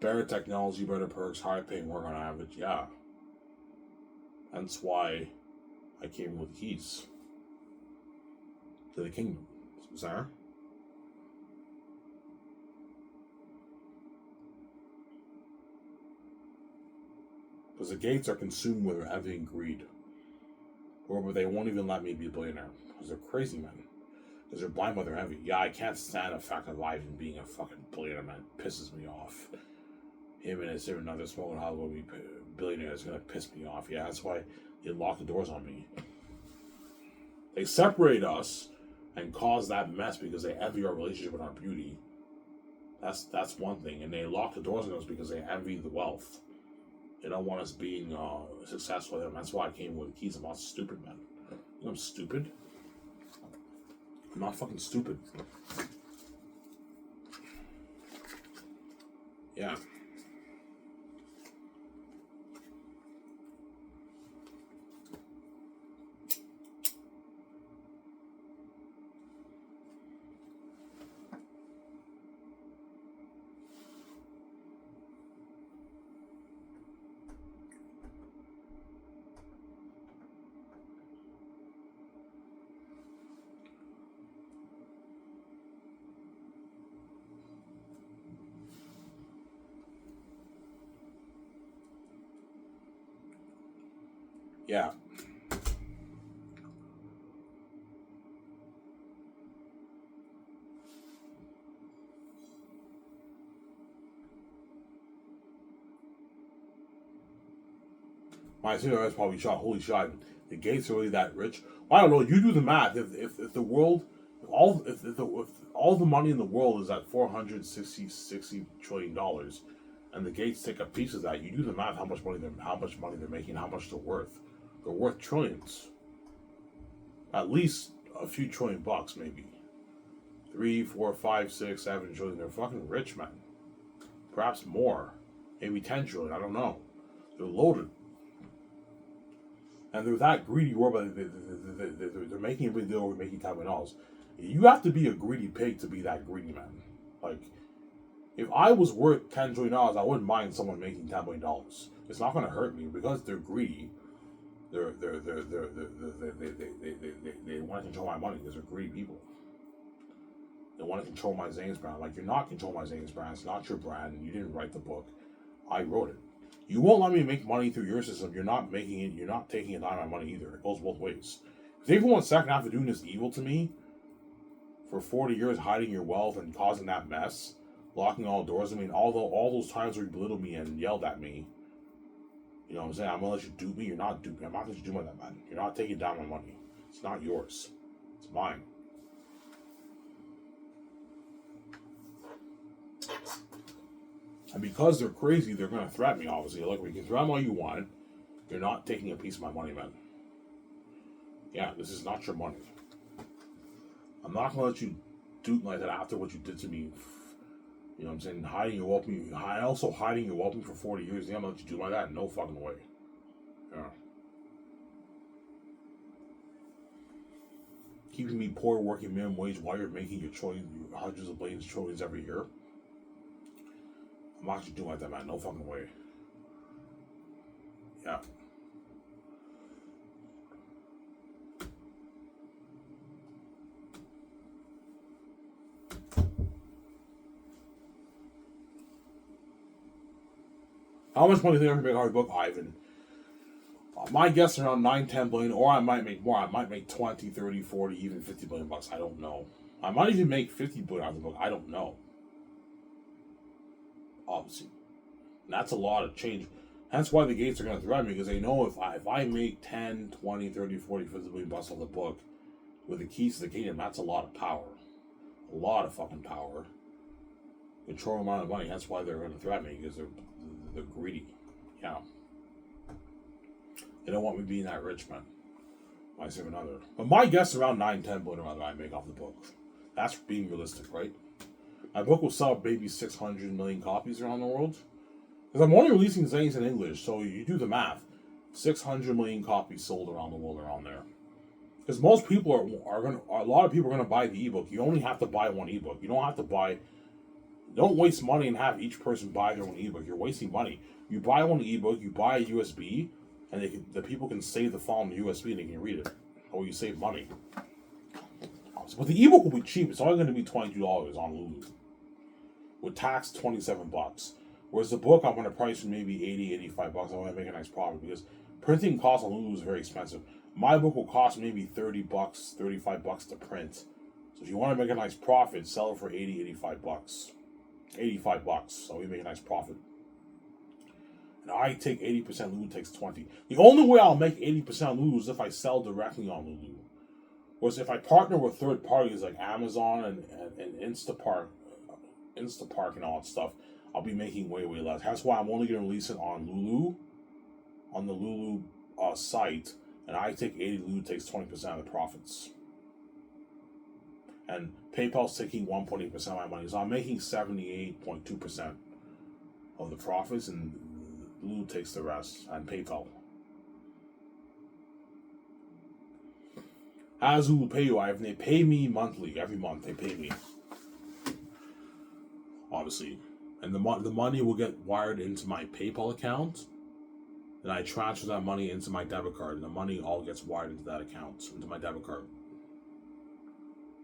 [SPEAKER 1] Better technology, better perks, higher paying work on average, yeah. That's why I came with the keys to the kingdom. Sarah? Because the gates are consumed with envy and greed. Or they won't even let me be a billionaire. Because they're crazy, man. Because they're blind by their envy. Yeah, I can't stand the fact of life and being a fucking billionaire, man. It pisses me off. Him and another smaller Hollywood billionaire is going to piss me off. Yeah, that's why they lock the doors on me. They separate us and cause that mess because they envy our relationship and our beauty. That's one thing. And they lock the doors on us because they envy the wealth. They don't want us being successful. And that's why I came with the keys. I'm not stupid, man. You know I'm stupid? I'm not fucking stupid. Yeah. Yeah. My senior is probably shot. Holy shit! The Gates are really that rich? I don't know. You do the math. If the world, if all the money in the world is at $460 trillion, and the Gates take a piece of that, you do the math. How much money they're making? How much they're worth? They're worth trillions. At least a few $1 trillion, maybe 3, 4, 5, 6, 7 trillion. They're fucking rich, man. Perhaps more. Maybe 10 trillion. I don't know. They're loaded. And they're that greedy world, they're making a big deal over making $10 million. You have to be a greedy pig to be that greedy, man. Like, if I was worth $10 trillion, I wouldn't mind someone making $10 million. It's not going to hurt me because they're greedy. They want to control my money because they're greedy people. They want to control my Xanus brand. Like, you're not controlling my Xanus brand. It's not your brand. You didn't write the book. I wrote it. You won't let me make money through your system. You're not making it. You're not taking it out of my money either. It goes both ways. If they for 1 second after doing this evil to me for 40 years, hiding your wealth and causing that mess, locking all doors. I mean, all those times where you belittled me and yelled at me. You know what I'm saying? I'm gonna let you dupe me. You're not duping. I'm not gonna let you do that, man. You're not taking down my money. It's not yours. It's mine. And because they're crazy, they're going to threaten me, obviously. Like, we can threaten all you want. You're not taking a piece of my money, man. Yeah, this is not your money. I'm not going to let you do like that after what you did to me. You know what I'm saying? Hiding your wealth. Also hiding your wealth for 40 years. Yeah, I'm going to let you do like that. No fucking way. Yeah. Keeping me poor, working minimum wage while you're making your hundreds of billions, trillions every year. I'm not actually doing like that, man. No fucking way. Yeah. How much money do you think I can make on my book, Ivan? My guess around 9-10 billion, or I might make more. I might make 20, 30, 40, even 50 billion bucks. I don't know. I might even make 50 billion out of the book. I don't know. Obviously. And that's a lot of change. That's why the gates are going to threaten me, because they know if I make 10, 20, 30, 40, 50 billion bucks on the book with the keys to the kingdom, that's a lot of power. A lot of fucking power. Control amount of money. That's why they're going to threaten me, because they're greedy. Yeah. They don't want me being that rich, man. I say another. But my guess around 9-10 billion around I make off the book. That's being realistic, right? My book will sell maybe 600 million copies around the world. Because I'm only releasing things in English, so you do the math. 600 million copies sold around the world around there. Because most people a lot of people are gonna buy the ebook. You only have to buy one ebook. You don't have to buy. Don't waste money and have each person buy their own ebook. You're wasting money. You buy one ebook, you buy a USB, and the people can save the file on the USB and they can read it. Or you save money. But the ebook will be cheap. It's only going to be $22 on Lulu. With tax, $27. Whereas the book, I'm going to price for maybe $80, $85. I want to make a nice profit because printing costs on Lulu is very expensive. My book will cost maybe $30, $35 to print. So if you want to make a nice profit, sell it for $80, $85. $85. So we make a nice profit. And I take 80%, Lulu takes 20%. The only way I'll make 80% on Lulu is if I sell directly on Lulu. Whereas if I partner with third parties like Amazon and Instapark and all that stuff, I'll be making way, way less. That's why I'm only going to release it on Lulu, on the Lulu site, and I take 80%, Lulu takes 20% of the profits. And PayPal's taking 1.8% of my money, so I'm making 78.2% of the profits, and Lulu takes the rest, and PayPal. As Lulu pay you, they pay me monthly. Every month they pay me. Obviously. And the money will get wired into my PayPal account. And I transfer that money into my debit card. And the money all gets wired into that account, into my debit card.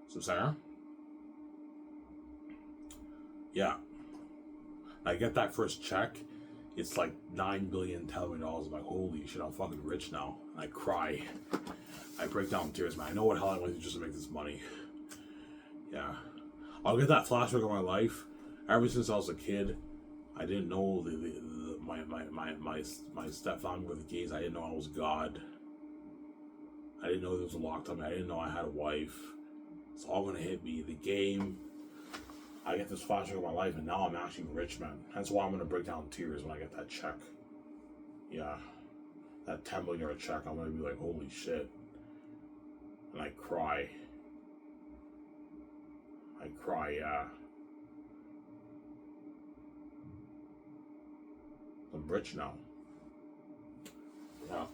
[SPEAKER 1] So, Sarah? Yeah. I get that first check. It's like $9 billion, $10 billion. I'm like, holy shit, I'm fucking rich now. And I cry. I break down in tears, man. I know what hell I went to just to make this money. Yeah. I'll get that flashback of my life. Ever since I was a kid, I didn't know my stepfamily were the gays. I didn't know I was God. I didn't know there was a lockdown. I didn't know I had a wife. It's all gonna hit me. The game. I get this flashback of my life, and now I'm actually rich, man. That's why I'm gonna break down in tears when I get that check. Yeah. That $10 million check, I'm gonna be like, holy shit. And I cry. Yeah. I'm rich now. Yeah.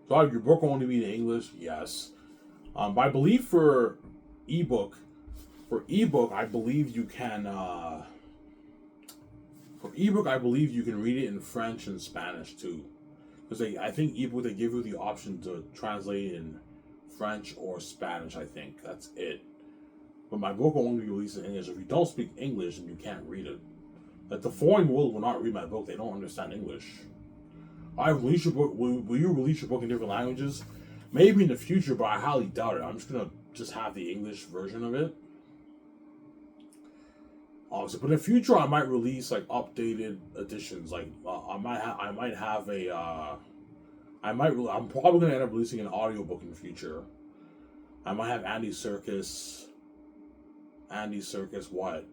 [SPEAKER 1] So your book will only be in English? Yes. But I believe for ebook, I believe you can. For ebook, I believe you can read it in French and Spanish too, because I think ebook they give you the option to translate in French or Spanish. I think that's it. But my book will only be released in English. If you don't speak English, then you can't read it. Like the foreign world will not read my book. They don't understand English. I release your book. Will you release your book in different languages? Maybe in the future, but I highly doubt it. I'm just gonna have the English version of it. Obviously, but in the future, I might release like updated editions. Like I'm probably gonna end up releasing an audiobook in the future. I might have Andy Serkis. What?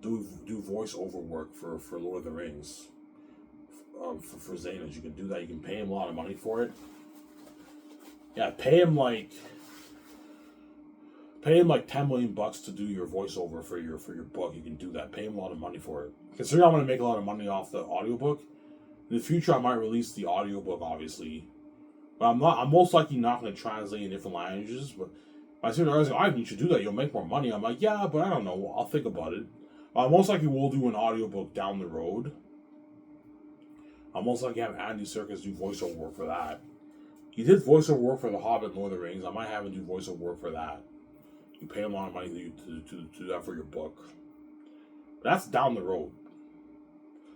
[SPEAKER 1] Do voiceover work for Lord of the Rings. For Xanus, you can do that. You can pay him a lot of money for it. Yeah, pay him like Pay him like 10 million bucks to do your voiceover for your book. You can do that. Pay him a lot of money for it. Considering I'm gonna make a lot of money off the audiobook. In the future, I might release the audiobook, obviously. But I'm most likely not gonna translate in different languages. But I said, I was like, you should do that. You'll make more money. I'm like, yeah, but I don't know. I'll think about it. Most likely will do an audiobook down the road. I'll most likely have Andy Serkis do voiceover work for that. He did voiceover work for The Hobbit and Lord of the Rings. I might have him do voiceover work for that. You pay him a lot of money to do that for your book. But that's down the road.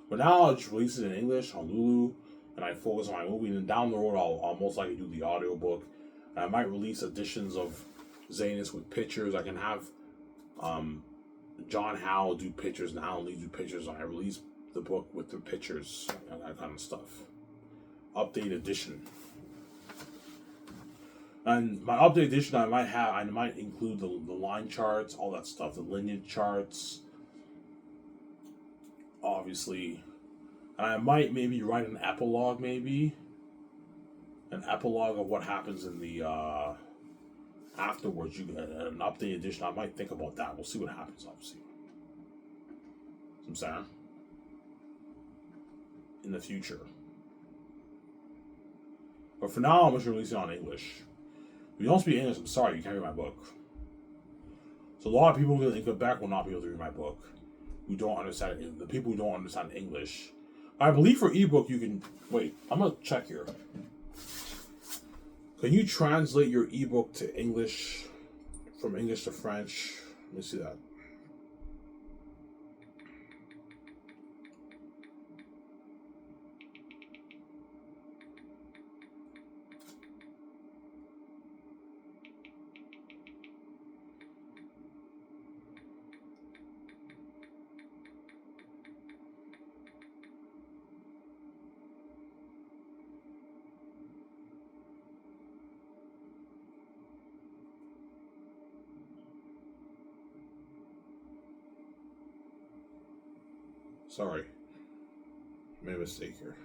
[SPEAKER 1] But now I'll just release it in English on Lulu, and I focus on my movie. And then down the road, I'll most likely do the audiobook. And I might release editions of Xanus with pictures. I can have John Howe do pictures and Alan Lee do pictures. And I release the book with the pictures and that kind of stuff. Update edition. And my update edition, I might include the line charts, all that stuff, the lineage charts, obviously. And I might maybe write an epilogue, an epilogue of what happens in the afterwards. You get an update edition. I might think about that. We'll see what happens, obviously. I'm saying in the future. But for now, I'm just releasing it on English. If you don't speak English, I'm sorry, you can't read my book. So a lot of people in Quebec will not be able to read my book. Who don't understand it. The people who don't understand English. I believe for ebook you can wait. I'm gonna check here. Can you translate your ebook to English, from English to French? Let me see that. Sorry. Made a mistake here.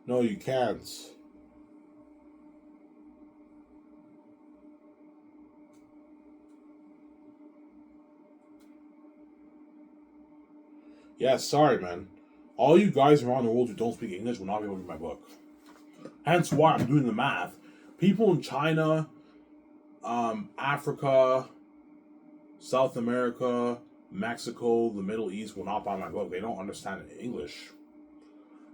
[SPEAKER 1] No, you can't. Yeah, sorry, man. All you guys around the world who don't speak English will not be able to read my book. Hence why I'm doing the math. People in China, Africa, South America, Mexico, the Middle East will not buy my book. They don't understand English.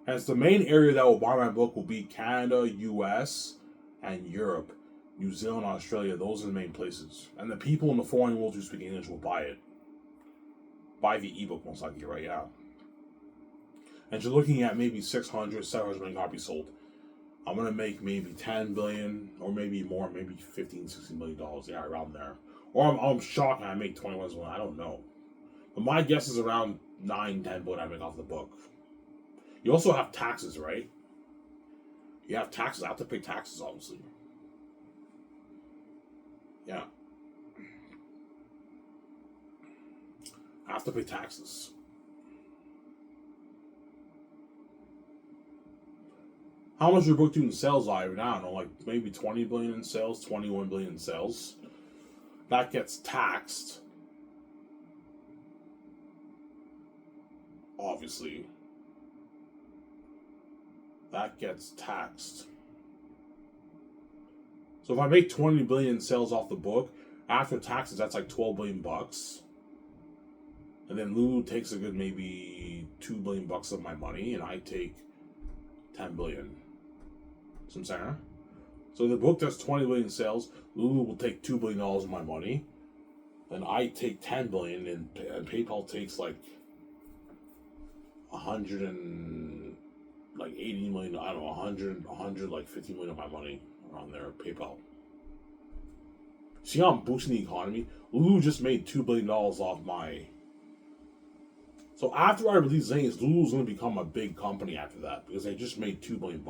[SPEAKER 1] Hence, the main area that will buy my book will be Canada, US, and Europe. New Zealand, Australia, those are the main places. And the people in the foreign world who speak English will buy it. Buy the ebook most likely, right? Yeah. And you're looking at maybe 600, 700 million copies sold. I'm going to make maybe 10 billion, or maybe more, maybe 15, $16 million. Yeah, around there. Or I'm shocked and I make 21 million. I don't know. But my guess is around 9, 10 billion I make off the book. You also have taxes, right? You have taxes. I have to pay taxes, obviously. Yeah. I have to pay taxes. How much your book do in sales live now? I don't know, like maybe 20 billion in sales, 21 billion in sales. That gets taxed. Obviously. That gets taxed. So if I make 20 billion in sales off the book, after taxes, that's like 12 billion bucks. And then Lulu takes a good maybe 2 billion bucks of my money, and I take 10 billion. See what I'm saying? So the book does 20 billion sales. Lulu will take $2 billion of my money. Then I take 10 billion, and PayPal takes like 180 million. I don't know, 100 like 50 million of my money. on their PayPal. See how I'm boosting the economy? Lulu just made $2 billion off my... So after I release Xanus, Lulu's going to become a big company after that because they just made $2 billion.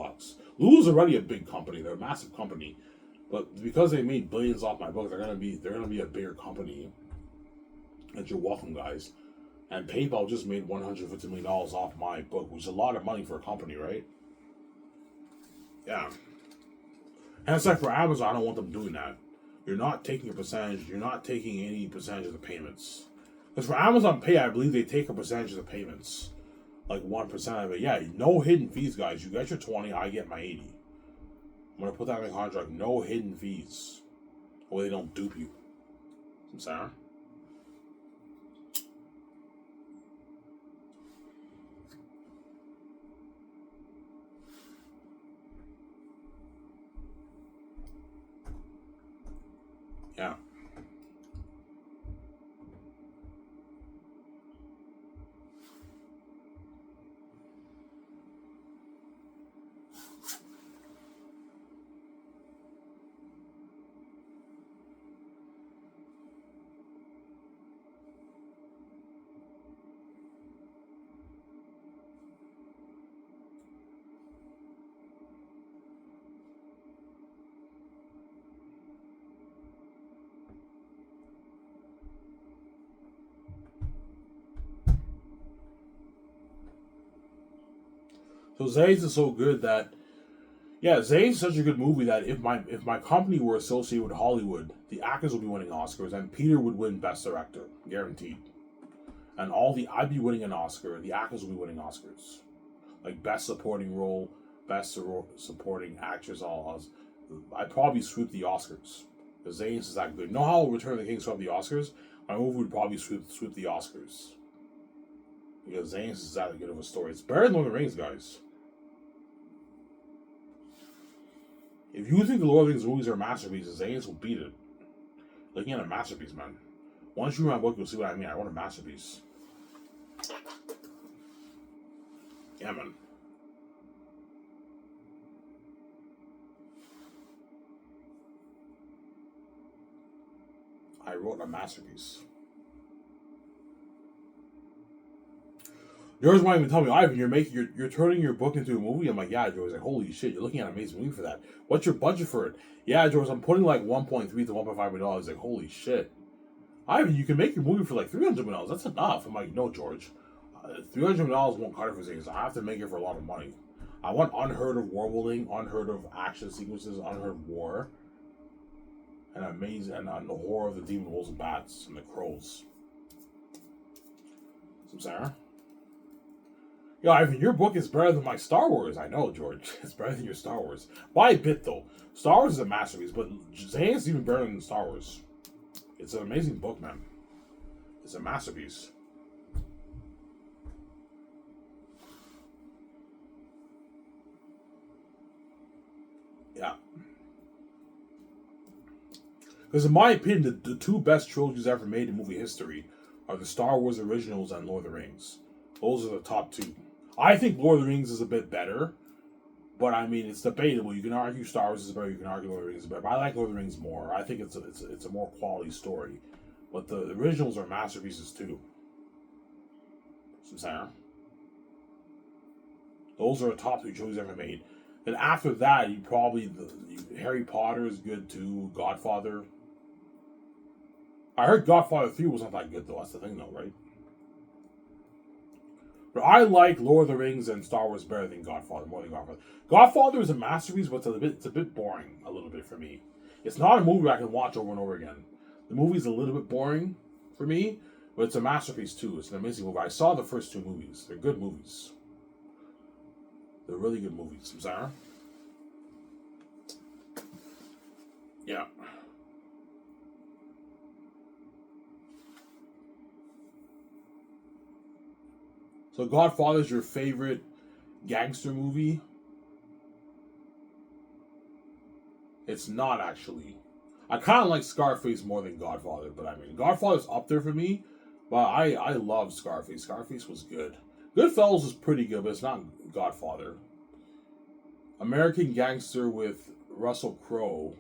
[SPEAKER 1] Lulu's already a big company. They're a massive company. But because they made billions off my book, they're gonna be a bigger company. And you're welcome, guys. And PayPal just made $150 million off my book, which is a lot of money for a company, right? Yeah. And it's like for Amazon, I don't want them doing that. You're not taking a percentage. You're not taking any percentage of the payments. Because for Amazon Pay, I believe they take a percentage of the payments, like 1% of it. Yeah, no hidden fees, guys. You get your 20, I get my 80. I'm gonna put that in the contract. No hidden fees, or they don't dupe you. I'm sorry. Yeah. So Zays is so good that, yeah, Zays is such a good movie that if my company were associated with Hollywood, the actors would be winning Oscars, and Peter would win Best Director, guaranteed. And I'd be winning an Oscar. The actors would be winning Oscars, like Best Supporting Role, Best Supporting Actress. I'd probably sweep the Oscars. Because Zays is that good. You know how Return of the King swept the Oscars? My movie would probably sweep the Oscars. Because Zays is that good of a story. It's better than Lord of the Rings, guys. If you think the Lord of the Rings movies are masterpieces, Zays will beat it. Looking at a masterpiece, man. Once you read my book, you'll see what I mean. I want a masterpiece. Yeah, man. I wrote a masterpiece. George might even tell me, Ivan, you're turning your book into a movie. I'm like, yeah, George. Like, holy shit, you're looking at an amazing movie for that. What's your budget for it? Yeah, George, I'm putting like 1.3 to 1.5 million dollars. Like, holy shit, Ivan, you can make your movie for like $300 million. That's enough. I'm like, no, George, $300 million won't cut it for things. I have to make it for a lot of money. I want unheard of war building, unheard of action sequences, unheard of war, and amazing, and the horror of the demon wolves and bats and the crows. Some Sarah. Yo, Ivan, your book is better than my Star Wars. I know, George. It's better than your Star Wars. By a bit, though. Star Wars is a masterpiece, but Zayn is even better than Star Wars. It's an amazing book, man. It's a masterpiece. Yeah. Because in my opinion, the two best trilogies ever made in movie history are the Star Wars originals and Lord of the Rings. Those are the top two. I think Lord of the Rings is a bit better, but I mean it's debatable. You can argue Star Wars is better. You can argue Lord of the Rings is better. But I like Lord of the Rings more. I think it's a more quality story. But the originals are masterpieces too. Sarah. Those are the top two trilogies ever made. Then after that, Harry Potter is good too. Godfather. I heard Godfather 3 was not that good though. That's the thing though, right? But I like Lord of the Rings and Star Wars better than Godfather, more than Godfather. Godfather is a masterpiece, but it's a bit boring, a little bit for me. It's not a movie I can watch over and over again. The movie's a little bit boring for me, but it's a masterpiece too. It's an amazing movie. I saw the first two movies. They're good movies. They're really good movies. Sarah? Yeah. So Godfather's your favorite gangster movie? It's not actually. I kind of like Scarface more than Godfather, but I mean Godfather's up there for me. But I love Scarface. Scarface was good. Goodfellas was pretty good, but it's not Godfather. American Gangster with Russell Crowe,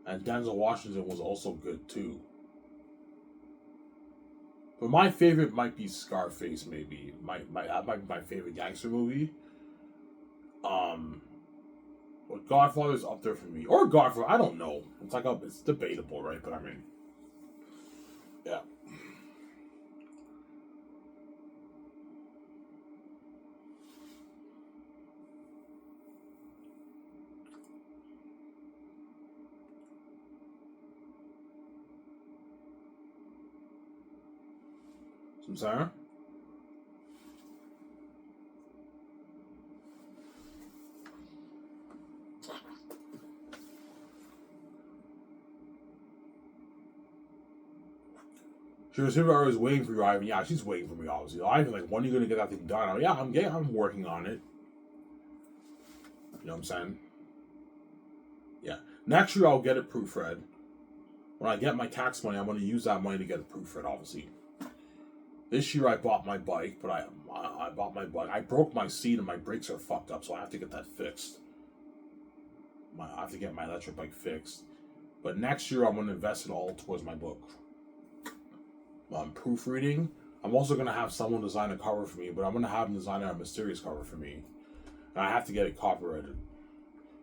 [SPEAKER 1] and Denzel Washington was also good too. But my favorite might be Scarface. Maybe that might be my favorite gangster movie. Um, but Godfather's up there for me, or Godfather. I don't know. It's debatable, right? But I mean, yeah. I'm sorry. She was here. I was waiting for you, Ivan. Yeah, she's waiting for me. Obviously, Ivan. Like, when are you gonna get that thing done? Yeah, I'm working on it. You know what I'm saying? Yeah. Next year I'll get it proofread. When I get my tax money, I'm gonna use that money to get it proofread. Obviously. This year I bought my bike, but I bought my bike. I broke my seat and my brakes are fucked up, so I have to get that fixed. I have to get my electric bike fixed. But next year I'm gonna invest it all towards my book. Proofreading. I'm also gonna have someone design a cover for me, but I'm gonna have them design a mysterious cover for me, and I have to get it copyrighted,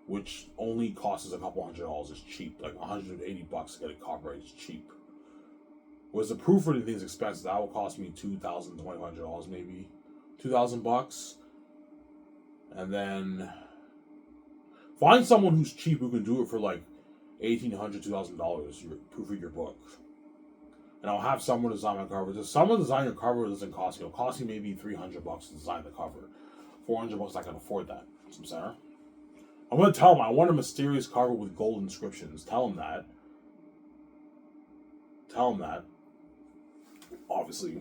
[SPEAKER 1] which only costs a couple $100. It's cheap, like $180 to get it copyrighted. It's cheap. Whereas the proofreading thing is expensive. That will cost me $2,000 maybe, $2,000, and then find someone who's cheap who can do it for like $1,800, $2,000. You proofread your book. And I'll have someone design my cover. Just someone design your cover doesn't cost you. It'll cost you maybe $300 to design the cover. $400 I can afford that. I'm sorry. I'm gonna tell them I want a mysterious cover with gold inscriptions. Tell them that. Tell them that. Obviously.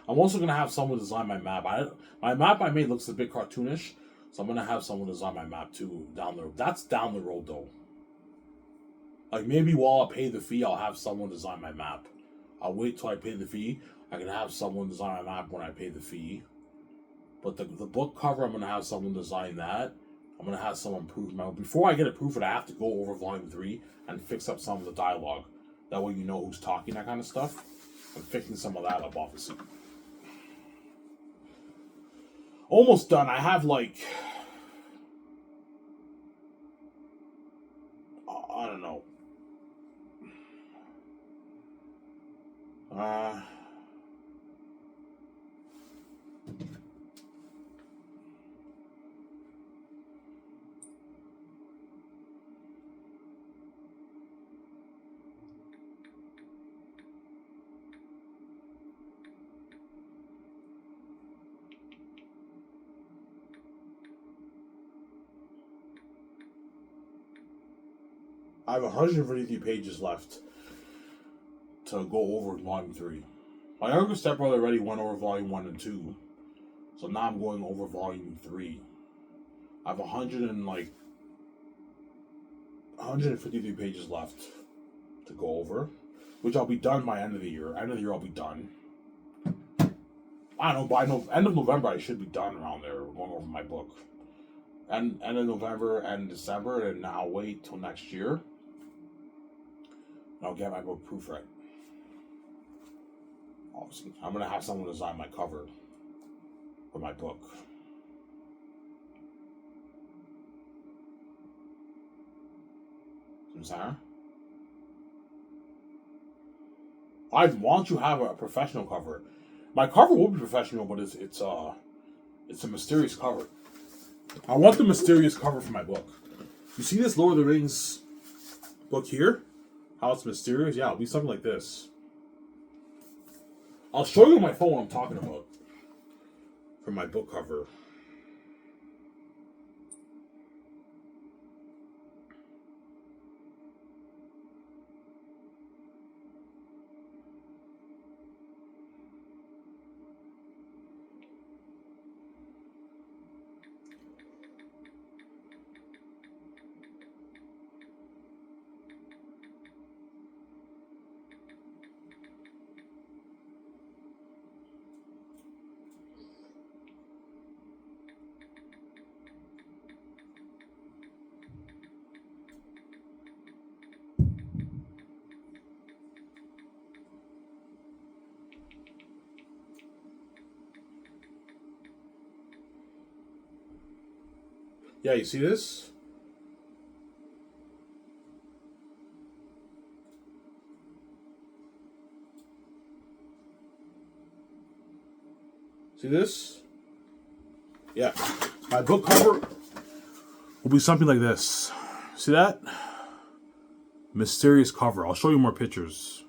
[SPEAKER 1] I'm also gonna have someone design my map. My map I made looks a bit cartoonish, so I'm gonna have someone design my map too down the road. That's down the road though. Like, maybe while I pay the fee, I'll have someone design my map. I'll wait till I pay the fee. I can have someone design my map when I pay the fee. But the book cover, I'm going to have someone design that. I'm going to have someone proof my... Before I get it proofed, I have to go over volume 3 and fix up some of the dialogue. That way you know who's talking, that kind of stuff. I'm fixing some of that up, obviously. Almost done. I have, like... I don't know. I have 153 pages left to go over volume 3. My younger stepbrother already went over volume 1 and 2. So now I'm going over volume 3. I have 153 pages left to go over, which I'll be done by end of the year. End of the year I'll be done. I don't know, by end of November I should be done around there going over my book. And end of November and December, and now wait till next year. And I'll get my book proofread. Obviously, I'm gonna have someone design my cover for my book. Sarah? Why don't you have a professional cover? My cover will be professional, but it's a mysterious cover. I want the mysterious cover for my book. You see this Lord of the Rings book here? How it's mysterious? Yeah, it'll be something like this. I'll show you on my phone what I'm talking about for my book cover. Yeah, you see this? See this? Yeah. My book cover will be something like this. See that? Mysterious cover. I'll show you more pictures.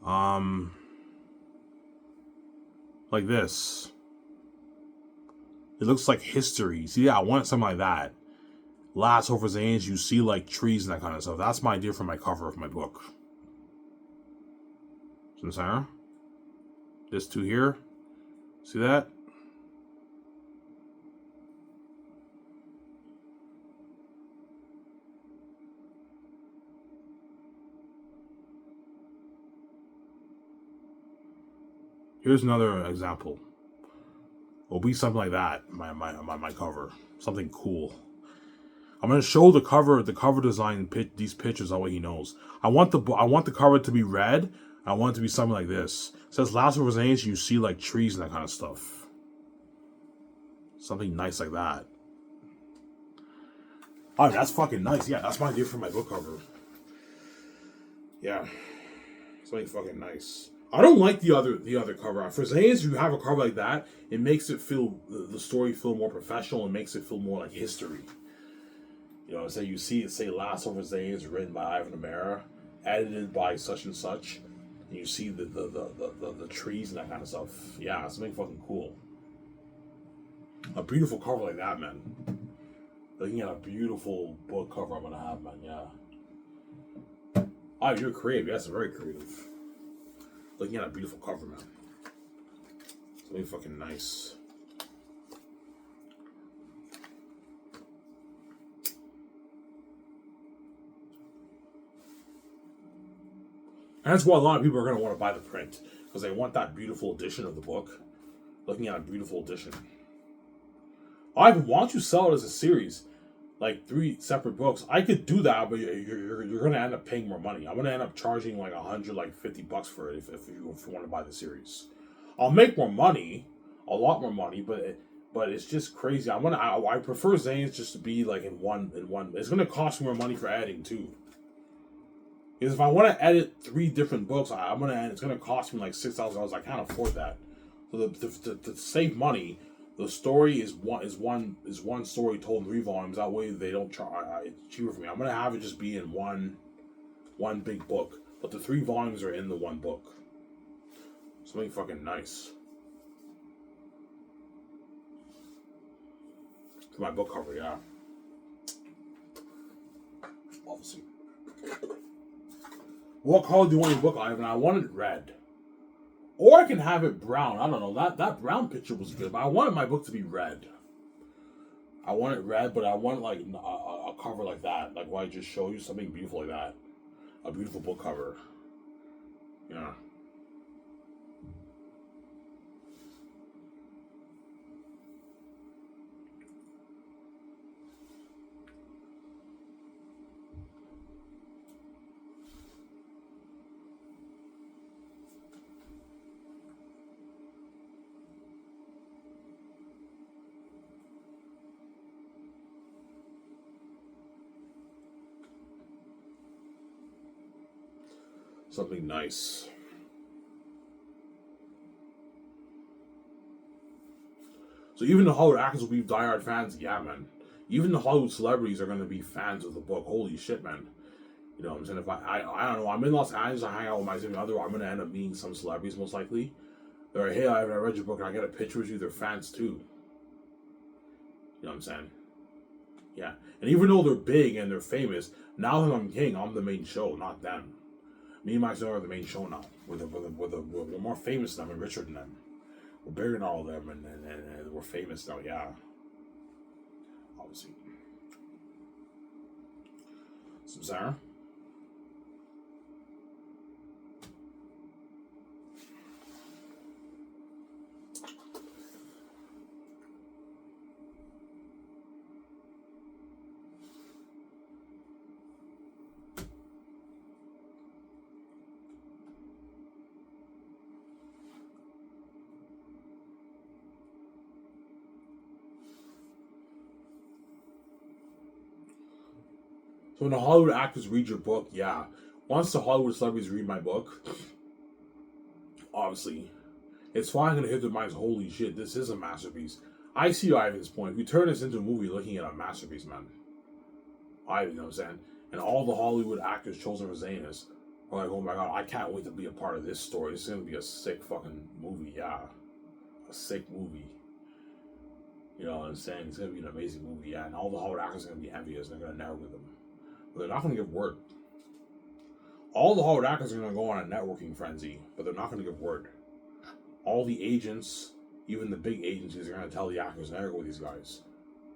[SPEAKER 1] Like this. It looks like history. See, yeah, I want something like that. Last over Xanus, you see like trees and that kind of stuff. That's my idea for my cover of my book. See what I'm saying? This two here. See that? Here's another example. It'll be something like that. My cover, something cool. I'm gonna show the cover design, these pictures. That way he knows. I want the cover to be red. I want it to be something like this. It says last over Xanus, you see like trees and that kind of stuff. Something nice like that. Oh, that's fucking nice. Yeah, that's my idea for my book cover. Yeah, something fucking nice. I don't like the other cover. For Xanus, you have a cover like that, it makes it feel the story feel more professional and makes it feel more like history. You know, so you see it say Last Over Xanus, written by Ivan Amara, edited by such and such, and you see the trees and that kind of stuff. Yeah, something fucking cool. A beautiful cover like that, man. Looking at a beautiful book cover I'm gonna have, man. Yeah. Oh, you're creative. That's very creative. Looking at a beautiful cover, man. Something fucking nice. And that's why a lot of people are going to want to buy the print. Because they want that beautiful edition of the book. Looking at a beautiful edition. Ivan, why don't you sell it as a series? Like 3 separate books. I could do that, but you're going to end up paying more money. I'm going to end up charging like $150 for it if you want to buy the series. I'll make more money, a lot more money, but it's just crazy. I prefer Xanus just to be like in one. It's going to cost me more money for editing too. Because if I want to edit 3 different books, it's going to cost me like $6,000. I can't afford that. So to save money, the story is one story told in 3 volumes. That way they don't charge. It's cheaper for me. I'm gonna have it just be in one big book, but the 3 volumes are in the one book. Something fucking nice. For my book cover, yeah. Obviously. What color do you want your book, Ivan? I want it red. Or I can have it brown. I don't know. That brown picture was good, but I wanted my book to be red. I want it red, but I want like a cover like that. Like what I just showed you, something beautiful like that. A beautiful book cover. Yeah. Something nice. So even the Hollywood actors will be diehard fans. Yeah, man. Even the Hollywood celebrities are going to be fans of the book. Holy shit, man. You know what I'm saying? If I don't know. I'm in Los Angeles. I hang out with my significant other. I'm going to end up meeting some celebrities most likely. They're like, hey, I read your book and I get a picture with you. They're fans too. You know what I'm saying? Yeah. And even though they're big and they're famous, now that I'm king, I'm the main show, not them. Me and my son are the main show now. We're more famous than them and richer than them. We're bigger than all of them and we're famous now, yeah. Obviously. Some Sarah? So when the Hollywood actors read your book, yeah. Once the Hollywood celebrities read my book, obviously, it's finally going to hit their minds, holy shit, this is a masterpiece. I see Ivan's point. If we turn this into a movie, looking at a masterpiece, man. Ivan, you know what I'm saying? And all the Hollywood actors chosen for Xanus are like, oh my god, I can't wait to be a part of this story. It's going to be a sick fucking movie, yeah. A sick movie. You know what I'm saying? It's going to be an amazing movie, yeah. And all the Hollywood actors are going to be envious. They're going to network with them. But they're not going to give word. All the Hollywood actors are going to go on a networking frenzy, but they're not going to give word. All the agents, even the big agencies, are going to tell the actors, network with these guys.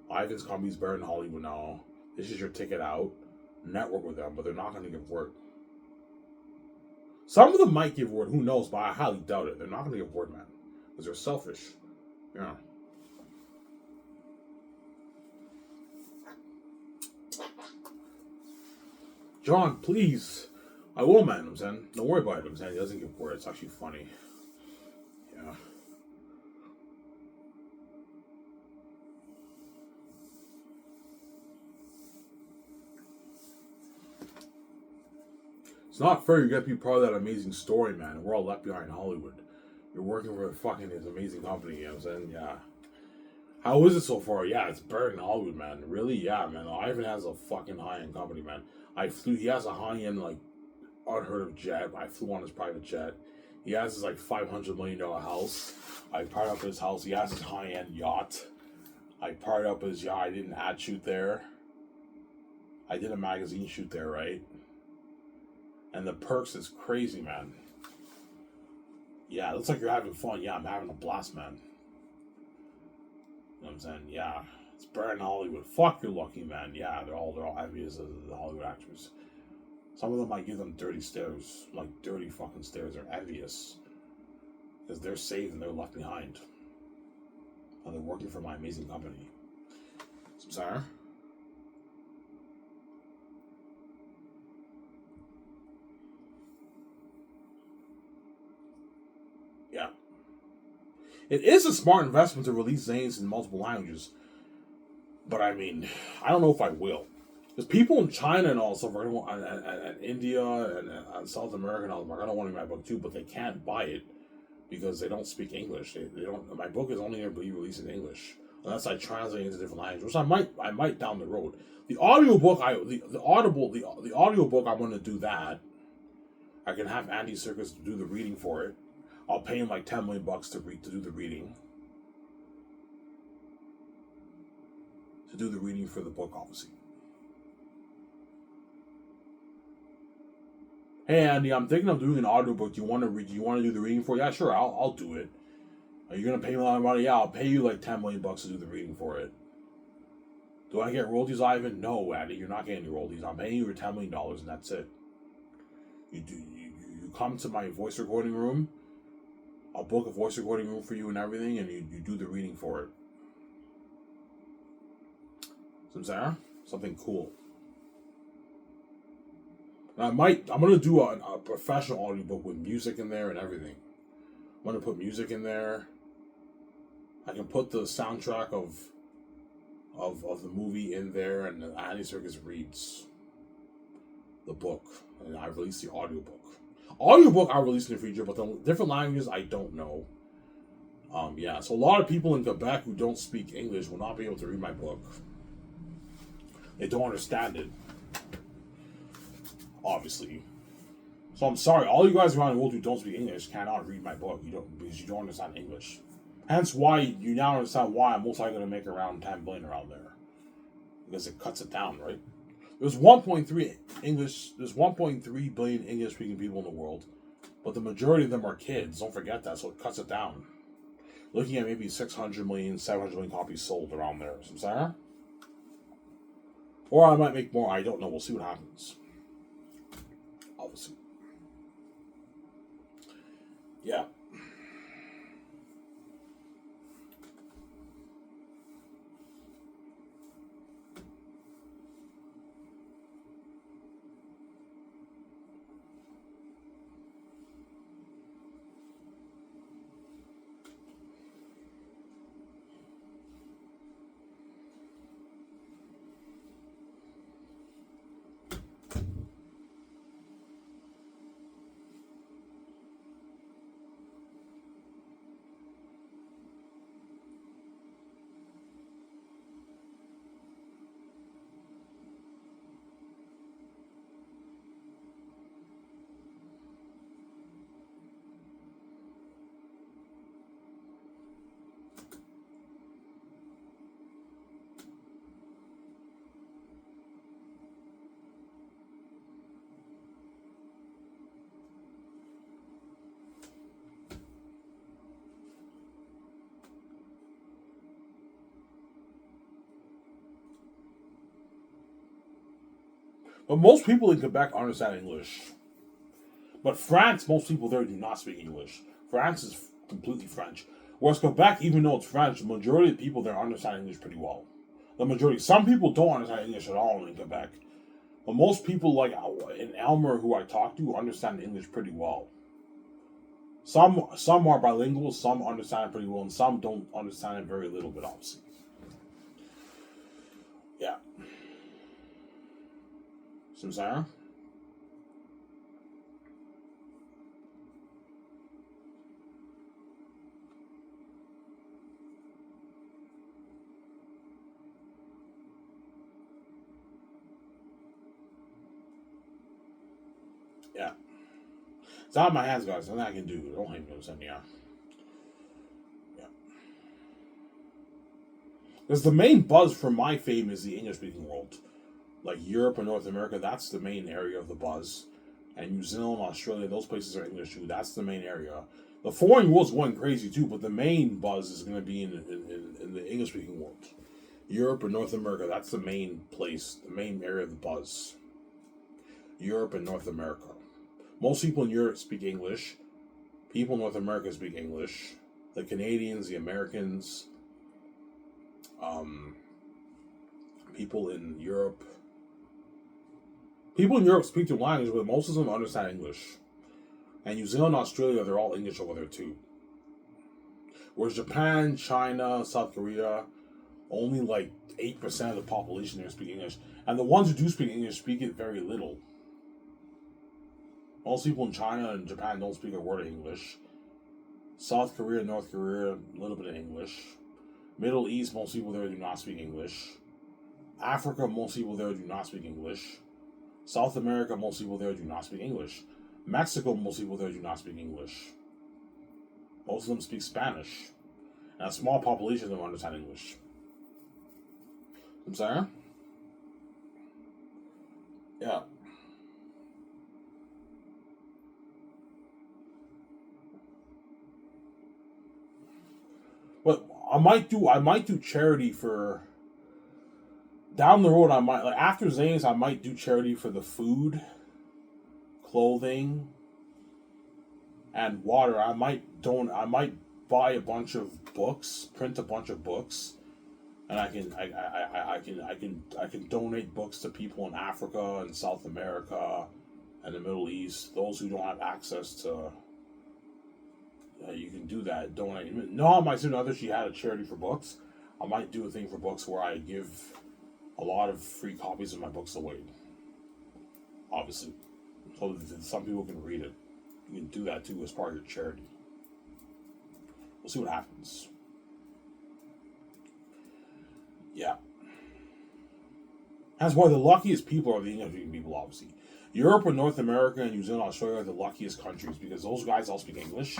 [SPEAKER 1] Ivan's company's better than Hollywood now. This is your ticket out. Network with them, but they're not going to give word. Some of them might give word, who knows, but I highly doubt it. They're not going to give word, man. Because they're selfish. Yeah. John, please. I will, man, I'm saying. Don't worry about it, I'm saying. He doesn't give word. It's actually funny. Yeah. It's not fair. You got to be part of that amazing story, man. We're all left behind in Hollywood. You're working for fucking this amazing company, you know what I'm saying? Yeah. How is it so far? Yeah, it's better than Hollywood, man. Really? Yeah, man. Ivan has a fucking high-end company, man. He has a high-end, like, unheard of jet. I flew on his private jet. He has his like $500 million house. I partied up his house. He has his high-end yacht. I partied up his yacht. I did an ad shoot there. I did a magazine shoot there, right? And the perks is crazy, man. Yeah, it looks like you're having fun. Yeah, I'm having a blast, man. You know what I'm saying? Yeah. It's better than Hollywood. Fuck, you're lucky, man. Yeah, they're all envious of the Hollywood actors. Some of them might give them dirty stares, like dirty fucking stares. They're envious because they're saved and they're left behind, and they're working for my amazing company. Sorry. Yeah, it is a smart investment to release Xanus in multiple languages, but I mean, I don't know if I will. Because people in China and all stuff are going to and India and South America and all them are going to want to read my book too, but they can't buy it because they don't speak English. They don't. My book is only going to be released in English unless I translate it into different languages, which I might down the road. The audiobook, the audiobook, I'm going to do that. I can have Andy Serkis do the reading for it. I'll pay him like $10 million to do the reading. To do the reading for the book, obviously. Hey Andy, I'm thinking of doing an audiobook. Do you want to read? Do you want to do the reading for it? Yeah, sure. I'll do it. Are you gonna pay me a lot of money? Yeah, I'll pay you like $10 million to do the reading for it. Do I get royalties, Ivan? No, Andy, you're not getting any royalties. I'm paying you $10 million, and that's it. You come to my voice recording room. I'll book a voice recording room for you and everything, and you do the reading for it. Something cool. And I'm gonna do a professional audiobook with music in there and everything. I'm gonna put music in there. I can put the soundtrack of the movie in there, and Andy Serkis reads the book, and I release the audiobook. Audiobook I'll release in the future, but the different languages I don't know. Yeah, so a lot of people in Quebec who don't speak English will not be able to read my book. They don't understand it, obviously. So I'm sorry, all you guys around the world who don't speak English cannot read my book. Because you don't understand English. Hence why you now understand why I'm most likely going to make around 10 billion around there. Because it cuts it down, right? There's 1.3 billion English speaking people in the world, but the majority of them are kids. Don't forget that, so it cuts it down. Looking at maybe 600 million, 700 million copies sold around there. Sarah? Or I might make more. I don't know. We'll see what happens. Obviously. Yeah. But most people in Quebec understand English. But France, most people there do not speak English. France is completely French. Whereas Quebec, even though it's French, the majority of people there understand English pretty well. The majority. Some people don't understand English at all in Quebec. But most people, like in Elmer, who I talk to, understand English pretty well. Some are bilingual, some understand it pretty well, and some don't understand it very little bit, obviously. Yeah. See what I'm saying? Yeah. It's out of my hands, guys. Nothing I can do. Don't hate me or something, yeah. Yeah. Because the main buzz for my fame is the English speaking world. Like Europe and North America, that's the main area of the buzz. And New Zealand, Australia, those places are English too. That's the main area. The foreign world's going crazy too, but the main buzz is going to be in the English speaking world. Europe and North America, that's the main place, the main area of the buzz. Europe and North America. Most people in Europe speak English. People in North America speak English. The Canadians, the Americans, um, people in Europe. People in Europe speak their language, but most of them understand English. And New Zealand, Australia, they're all English over there too. Whereas Japan, China, South Korea, only like 8% of the population there speak English. And the ones who do speak English speak it very little. Most people in China and Japan don't speak a word of English. South Korea, North Korea, a little bit of English. Middle East, most people there do not speak English. Africa, most people there do not speak English. South America, most people there do not speak English. Mexico, most people there do not speak English. Most of them speak Spanish. And a small population of them understand English. I'm sorry? Yeah. But I might do charity for down the road. I might, like, after Zane's, I might do charity for the food, clothing, and water. I might buy a bunch of books, print a bunch of books, and I can donate books to people in Africa and South America and the Middle East. Those who don't have access to, you can do that. Donate. No, my student other she had a charity for books. I might do a thing for books where I give a lot of free copies of my books away. Obviously, so that some people can read it. You can do that too as part of your charity. We'll see what happens. Yeah. That's why the luckiest people are the English speaking people, obviously. Europe and North America and New Zealand, Australia are the luckiest countries because those guys all speak English.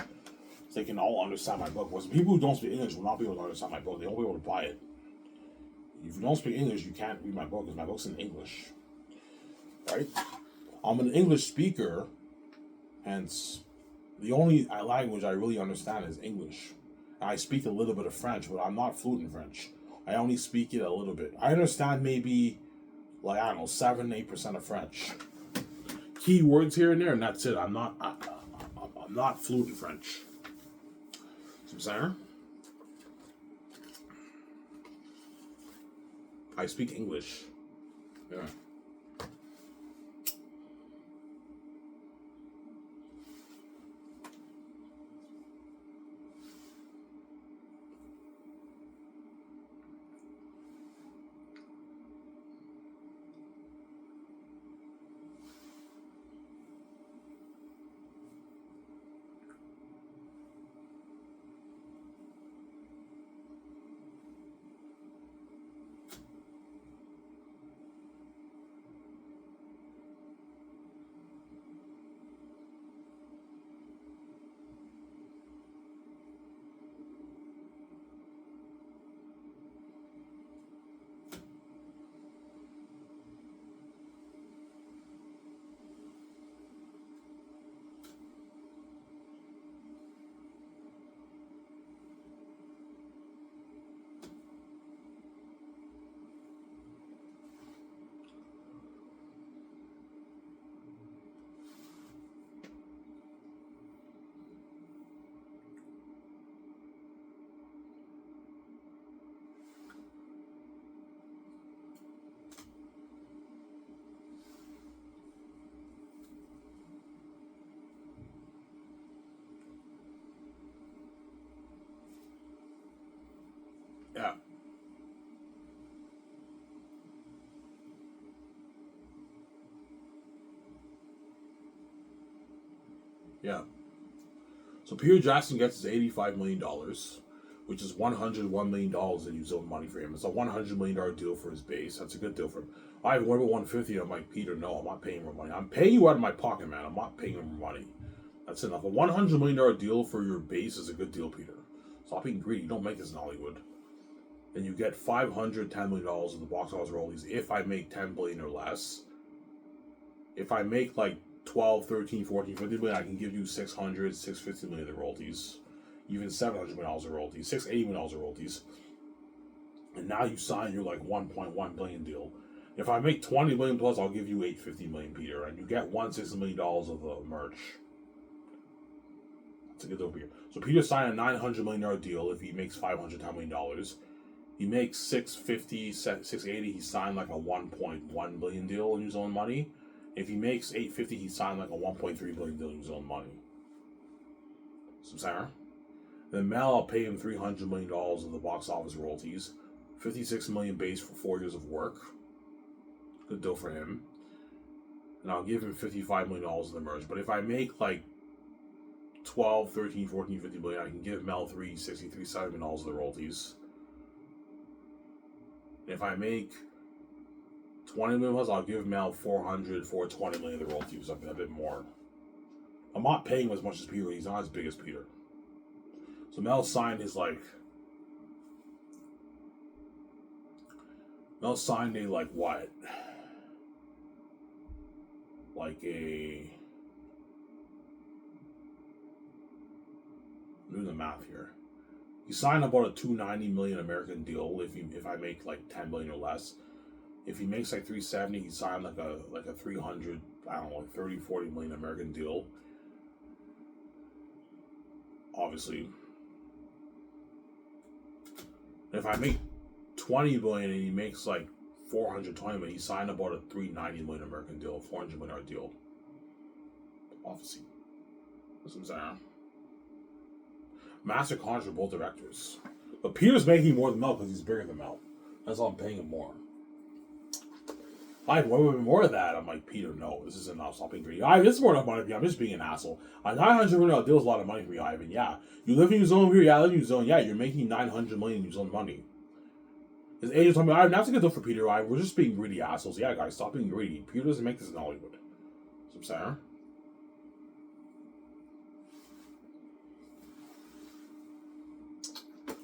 [SPEAKER 1] So they can all understand my book. Whereas people who don't speak English will not be able to understand my book. They won't be able to buy it. If you don't speak English, you can't read my book because my book's in English. Right? I'm an English speaker, hence the only language I really understand is English. I speak a little bit of French, but I'm not fluent in French. I only speak it a little bit. I understand maybe, like, I don't know, 7-8% of French. Key words here and there, and that's it. I'm not fluent in French. I'm saying? I speak English. Yeah. Yeah. So Peter Jackson gets his $85 million, which is $101 million in New Zealand money for him. It's a $100 million deal for his base. That's a good deal for him. All right, what about 150? I'm like, Peter, no, I'm not paying more money. I'm paying you out of my pocket, man. I'm not paying you more money. That's enough. A $100 million deal for your base is a good deal, Peter. Stop being greedy. Don't make this in Hollywood. And you get $510 million of the box office royalties if I make $10 billion or less. If I make like 12, 13, 14, 15 billion, I can give you $600, $650 million of royalties. Even $700 million of royalties, $680 million of royalties. And now you sign your like $1.1 billion deal. If I make 20 million plus, I'll give you $850 million, Peter, and you get $160 million of the merch. That's a good deal, Peter. So Peter signed a $900 million deal if he makes $510 million. He makes $650, $680. He signed like a $1.1 billion deal in New Zealand money. If he makes $850, he signed like a $1.3 billion deal in New Zealand money. So Sarah. Then Mel, I'll pay him $300 million of the box office royalties. $56 million base for 4 years of work. Good deal for him. And I'll give him $55 million of the merch. But if I make like 12, 13, 14, 50 billion, I can give Mel $360, $370 million of the royalties. And if I make 20 million plus, I'll give Mel $420 million of the royalties, a bit more. I'm not paying him as much as Peter. He's not as big as Peter. So Mel signed his like. Mel signed a like what? Like a. I'm doing the math here. He signed about a $290 million American deal if I make like 10 billion or less. If he makes like 370, he signed like a 300, I don't know, like 30, 40 million American deal. Obviously. If I make 20 billion and he makes like 420 million, he signed about a 390 million American deal, $400 million deal. Obviously. That's what I'm saying. Master contract for both directors. But Peter's making more than Mel because he's bigger than Mel. That's why I'm paying him more. What would be more of that? I'm like, Peter, no, this isn't enough. Stop being greedy. This is more enough money for me. I'm just being an asshole. A $900 million deal is a lot of money for me, Ivan. Yeah. You live in New Zealand here? Yeah, I live in New Zealand. Yeah, you're making $900 million New Zealand money. His agent told me, Ivan, that's a good deal for Peter. We're just being greedy assholes. Yeah, guys, stop being greedy. Peter doesn't make this in Hollywood. That's what I'm saying.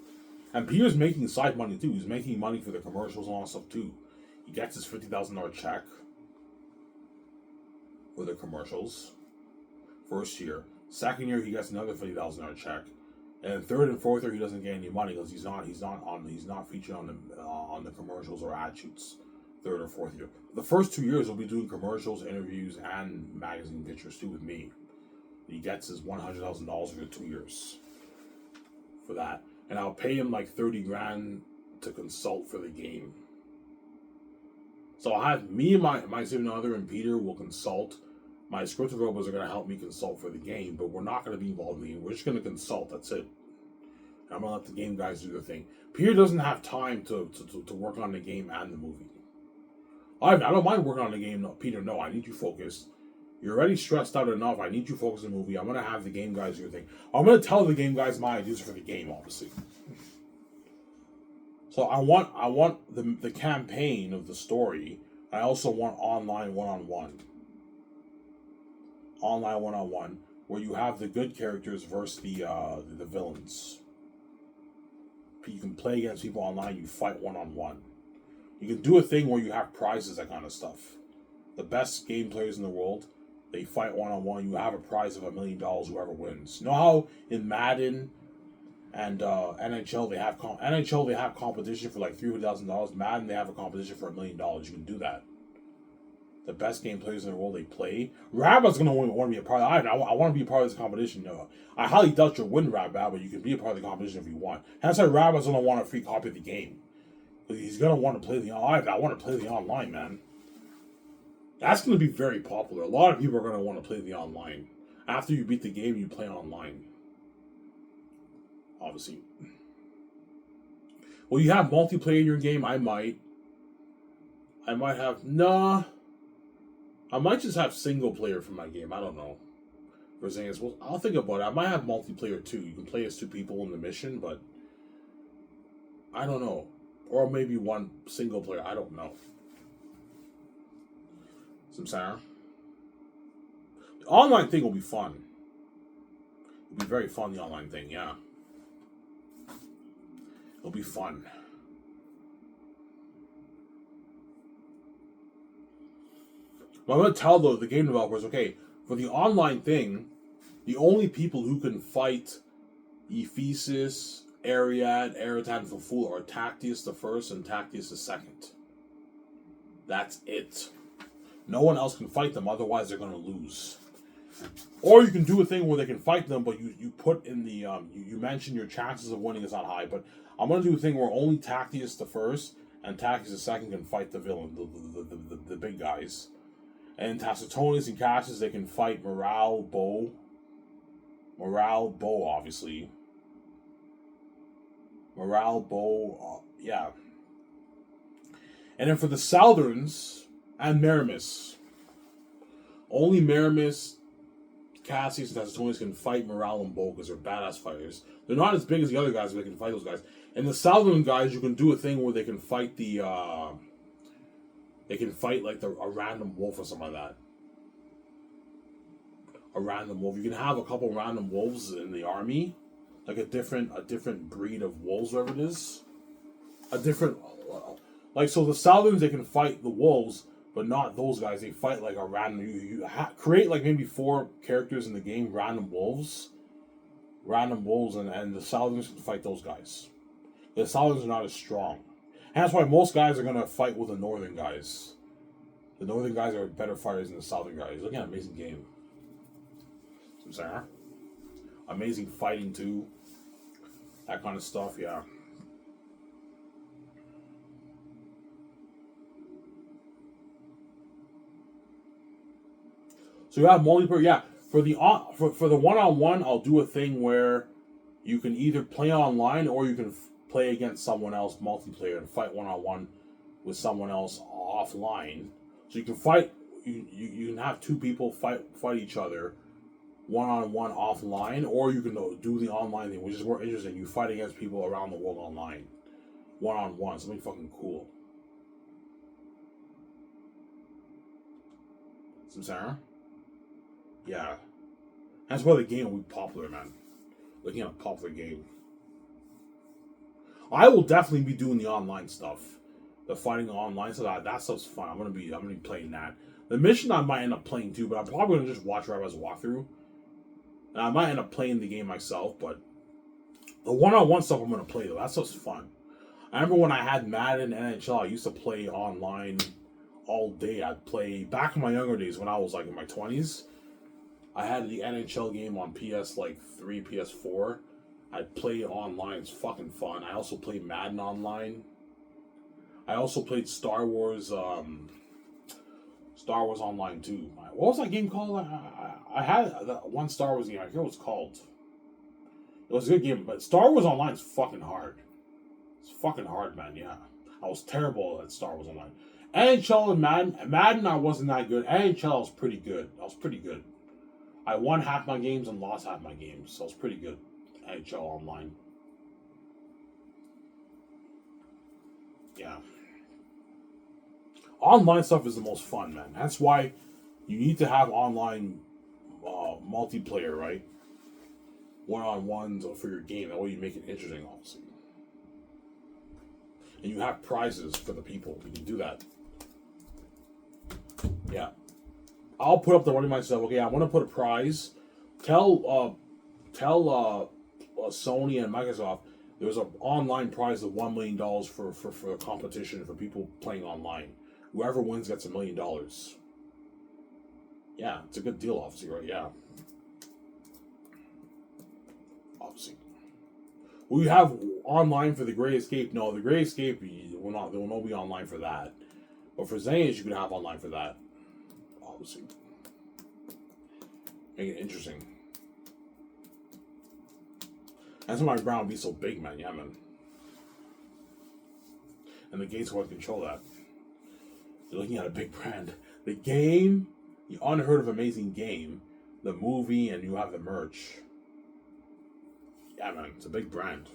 [SPEAKER 1] And Peter's making side money too. He's making money for the commercials and all that stuff too. He gets his $50,000 check for the commercials. First year. Second year, he gets another $50,000 check. And third and fourth year, he doesn't get any money because he's not featured on the commercials or ad shoots. Third or fourth year. The first 2 years, he'll be doing commercials, interviews, and magazine pictures too with me. He gets his $100,000 for 2 years for that. And I'll pay him like 30 grand to consult for the game. So I'll have me and my significant other and Peter will consult. My scripted robots are going to help me consult for the game, but we're not going to be involved in the game. We're just going to consult. That's it. And I'm going to let the game guys do their thing. Peter doesn't have time to work on the game and the movie. I don't mind working on the game. No, Peter, no, I need you focused. You're already stressed out enough. I need you focused on the movie. I'm going to have the game guys do their thing. I'm going to tell the game guys my ideas for the game, obviously. So I want the campaign of the story. I also want online one-on-one. Online one-on-one, where you have the good characters versus the villains. You can play against people online. You fight one-on-one. You can do a thing where you have prizes, that kind of stuff. The best game players in the world, they fight one-on-one. You have a prize of $1 million. Whoever wins. You know how in Madden and NHL they have competition for like $300,000. Madden they have a competition for $1 million. You can do that. The best game players in the world, they play. Rabba's gonna want to be a part of it. I want to be a part of this competition. I highly doubt you'll win Rabba, but you can be a part of the competition if you want. That's why Rabba's gonna want a free copy of the game. He's gonna want to play the online. I want to play the online, man. That's gonna be very popular. A lot of people are gonna want to play the online. After you beat the game, you play online. Obviously. Well, you have multiplayer in your game. I might have I might just have single player for my game. I don't know. For Xanus, well, I'll think about it. I might have multiplayer too. You can play as two people in the mission, but I don't know. Or maybe one single player. I don't know. Some sound. The online thing will be fun. It'll be very fun, the online thing, yeah. It'll be fun. But I'm going to tell the game developers, okay, for the online thing, the only people who can fight Ephesus, Ariad, Eretan, and Faful are Tactius the first and Tactius the second. That's it. No one else can fight them, otherwise they're going to lose. Or you can do a thing where they can fight them, but you put in the, you mention your chances of winning is not high, but I'm going to do a thing where only Tactius the first and Tactius the second can fight the villain, the big guys. And Tacitonius and Cassius, they can fight Morale, Bow, obviously. Morale, Bow, yeah. And then for the Southerns and Meramis, only Meramis, Cassius, and Tacitonius can fight Morale and Bow because they're badass fighters. They're not as big as the other guys, but they can fight those guys. And the Southern guys, you can do a thing where they can fight they can fight like a random wolf or something like that. A random wolf. You can have a couple random wolves in the army, like a different breed of wolves, whatever it is. A different, like, so the Southerns, they can fight the wolves, but not those guys. They fight like a random. You create like maybe 4 characters in the game, random wolves, and the Southerns can fight those guys. The Southerns are not as strong. And that's why most guys are going to fight with the Northern guys. The Northern guys are better fighters than the Southern guys. Look at an amazing game. I'm saying, huh? Amazing fighting too. That kind of stuff, yeah. So you have multiplayer, yeah. For the one-on-one, I'll do a thing where you can either play online or you can play against someone else multiplayer and fight one-on-one with someone else offline. So you can fight. You can have 2 people fight each other one-on-one offline, or you can do the online thing, which is more interesting. You fight against people around the world online, one-on-one. Something fucking cool. Some Sarah? Yeah. That's why the game will be popular, man. Looking at a popular game. I will definitely be doing the online stuff. The fighting online stuff, that stuff's fun. I'm gonna be playing that. The mission I might end up playing too, but I'm probably gonna just watch Rabbi's walkthrough. And I might end up playing the game myself, but the one-on-one stuff I'm gonna play though. That stuff's fun. I remember when I had Madden and NHL, I used to play online all day. I'd play back in my younger days when I was like in my 20s. I had the NHL game on PS3, PS4. I'd play online. It's fucking fun. I also played Madden online. I also played Star Wars online too. What was that game called? I had that one Star Wars game. I forget what it's called. It was a good game, but Star Wars Online is fucking hard. It's fucking hard, man. Yeah, I was terrible at Star Wars Online. NHL and Madden, I wasn't that good. NHL, I was pretty good. I won half my games and lost half my games, so I was pretty good. NHL Online. Yeah. Online stuff is the most fun, man. That's why you need to have online multiplayer, right? One-on-ones for your game. That way you make it interesting, obviously. And you have prizes for the people. You can do that. Yeah. I'll put up the running myself. Okay, I want to put a prize. Tell Sony and Microsoft there's an online prize of $1 million for a competition for people playing online. Whoever wins gets $1 million. Yeah, it's a good deal, obviously, right? Yeah. Obviously. Will you have online for the Great Escape? No, the Great Escape there will not be online for that. But for Xanus, you can have online for that. Obviously. Make it interesting. That's why my ground be so big, man. Yeah, man. And the gates will control that. You're looking at a big brand. The game, the unheard of amazing game, the movie and you have the merch. Yeah, man, it's a big brand.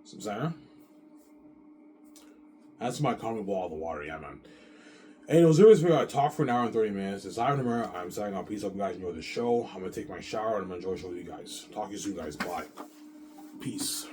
[SPEAKER 1] So I'm saying, that's my comic ball of the water, yeah, man. Hey, those videos where I talk for an hour and 30 minutes. It's Ivan Amir. I'm signing off. Peace out, guys. Enjoy the show. I'm gonna take my shower and I'm gonna enjoy the show with you guys. Talk to you soon, guys. Bye. Peace.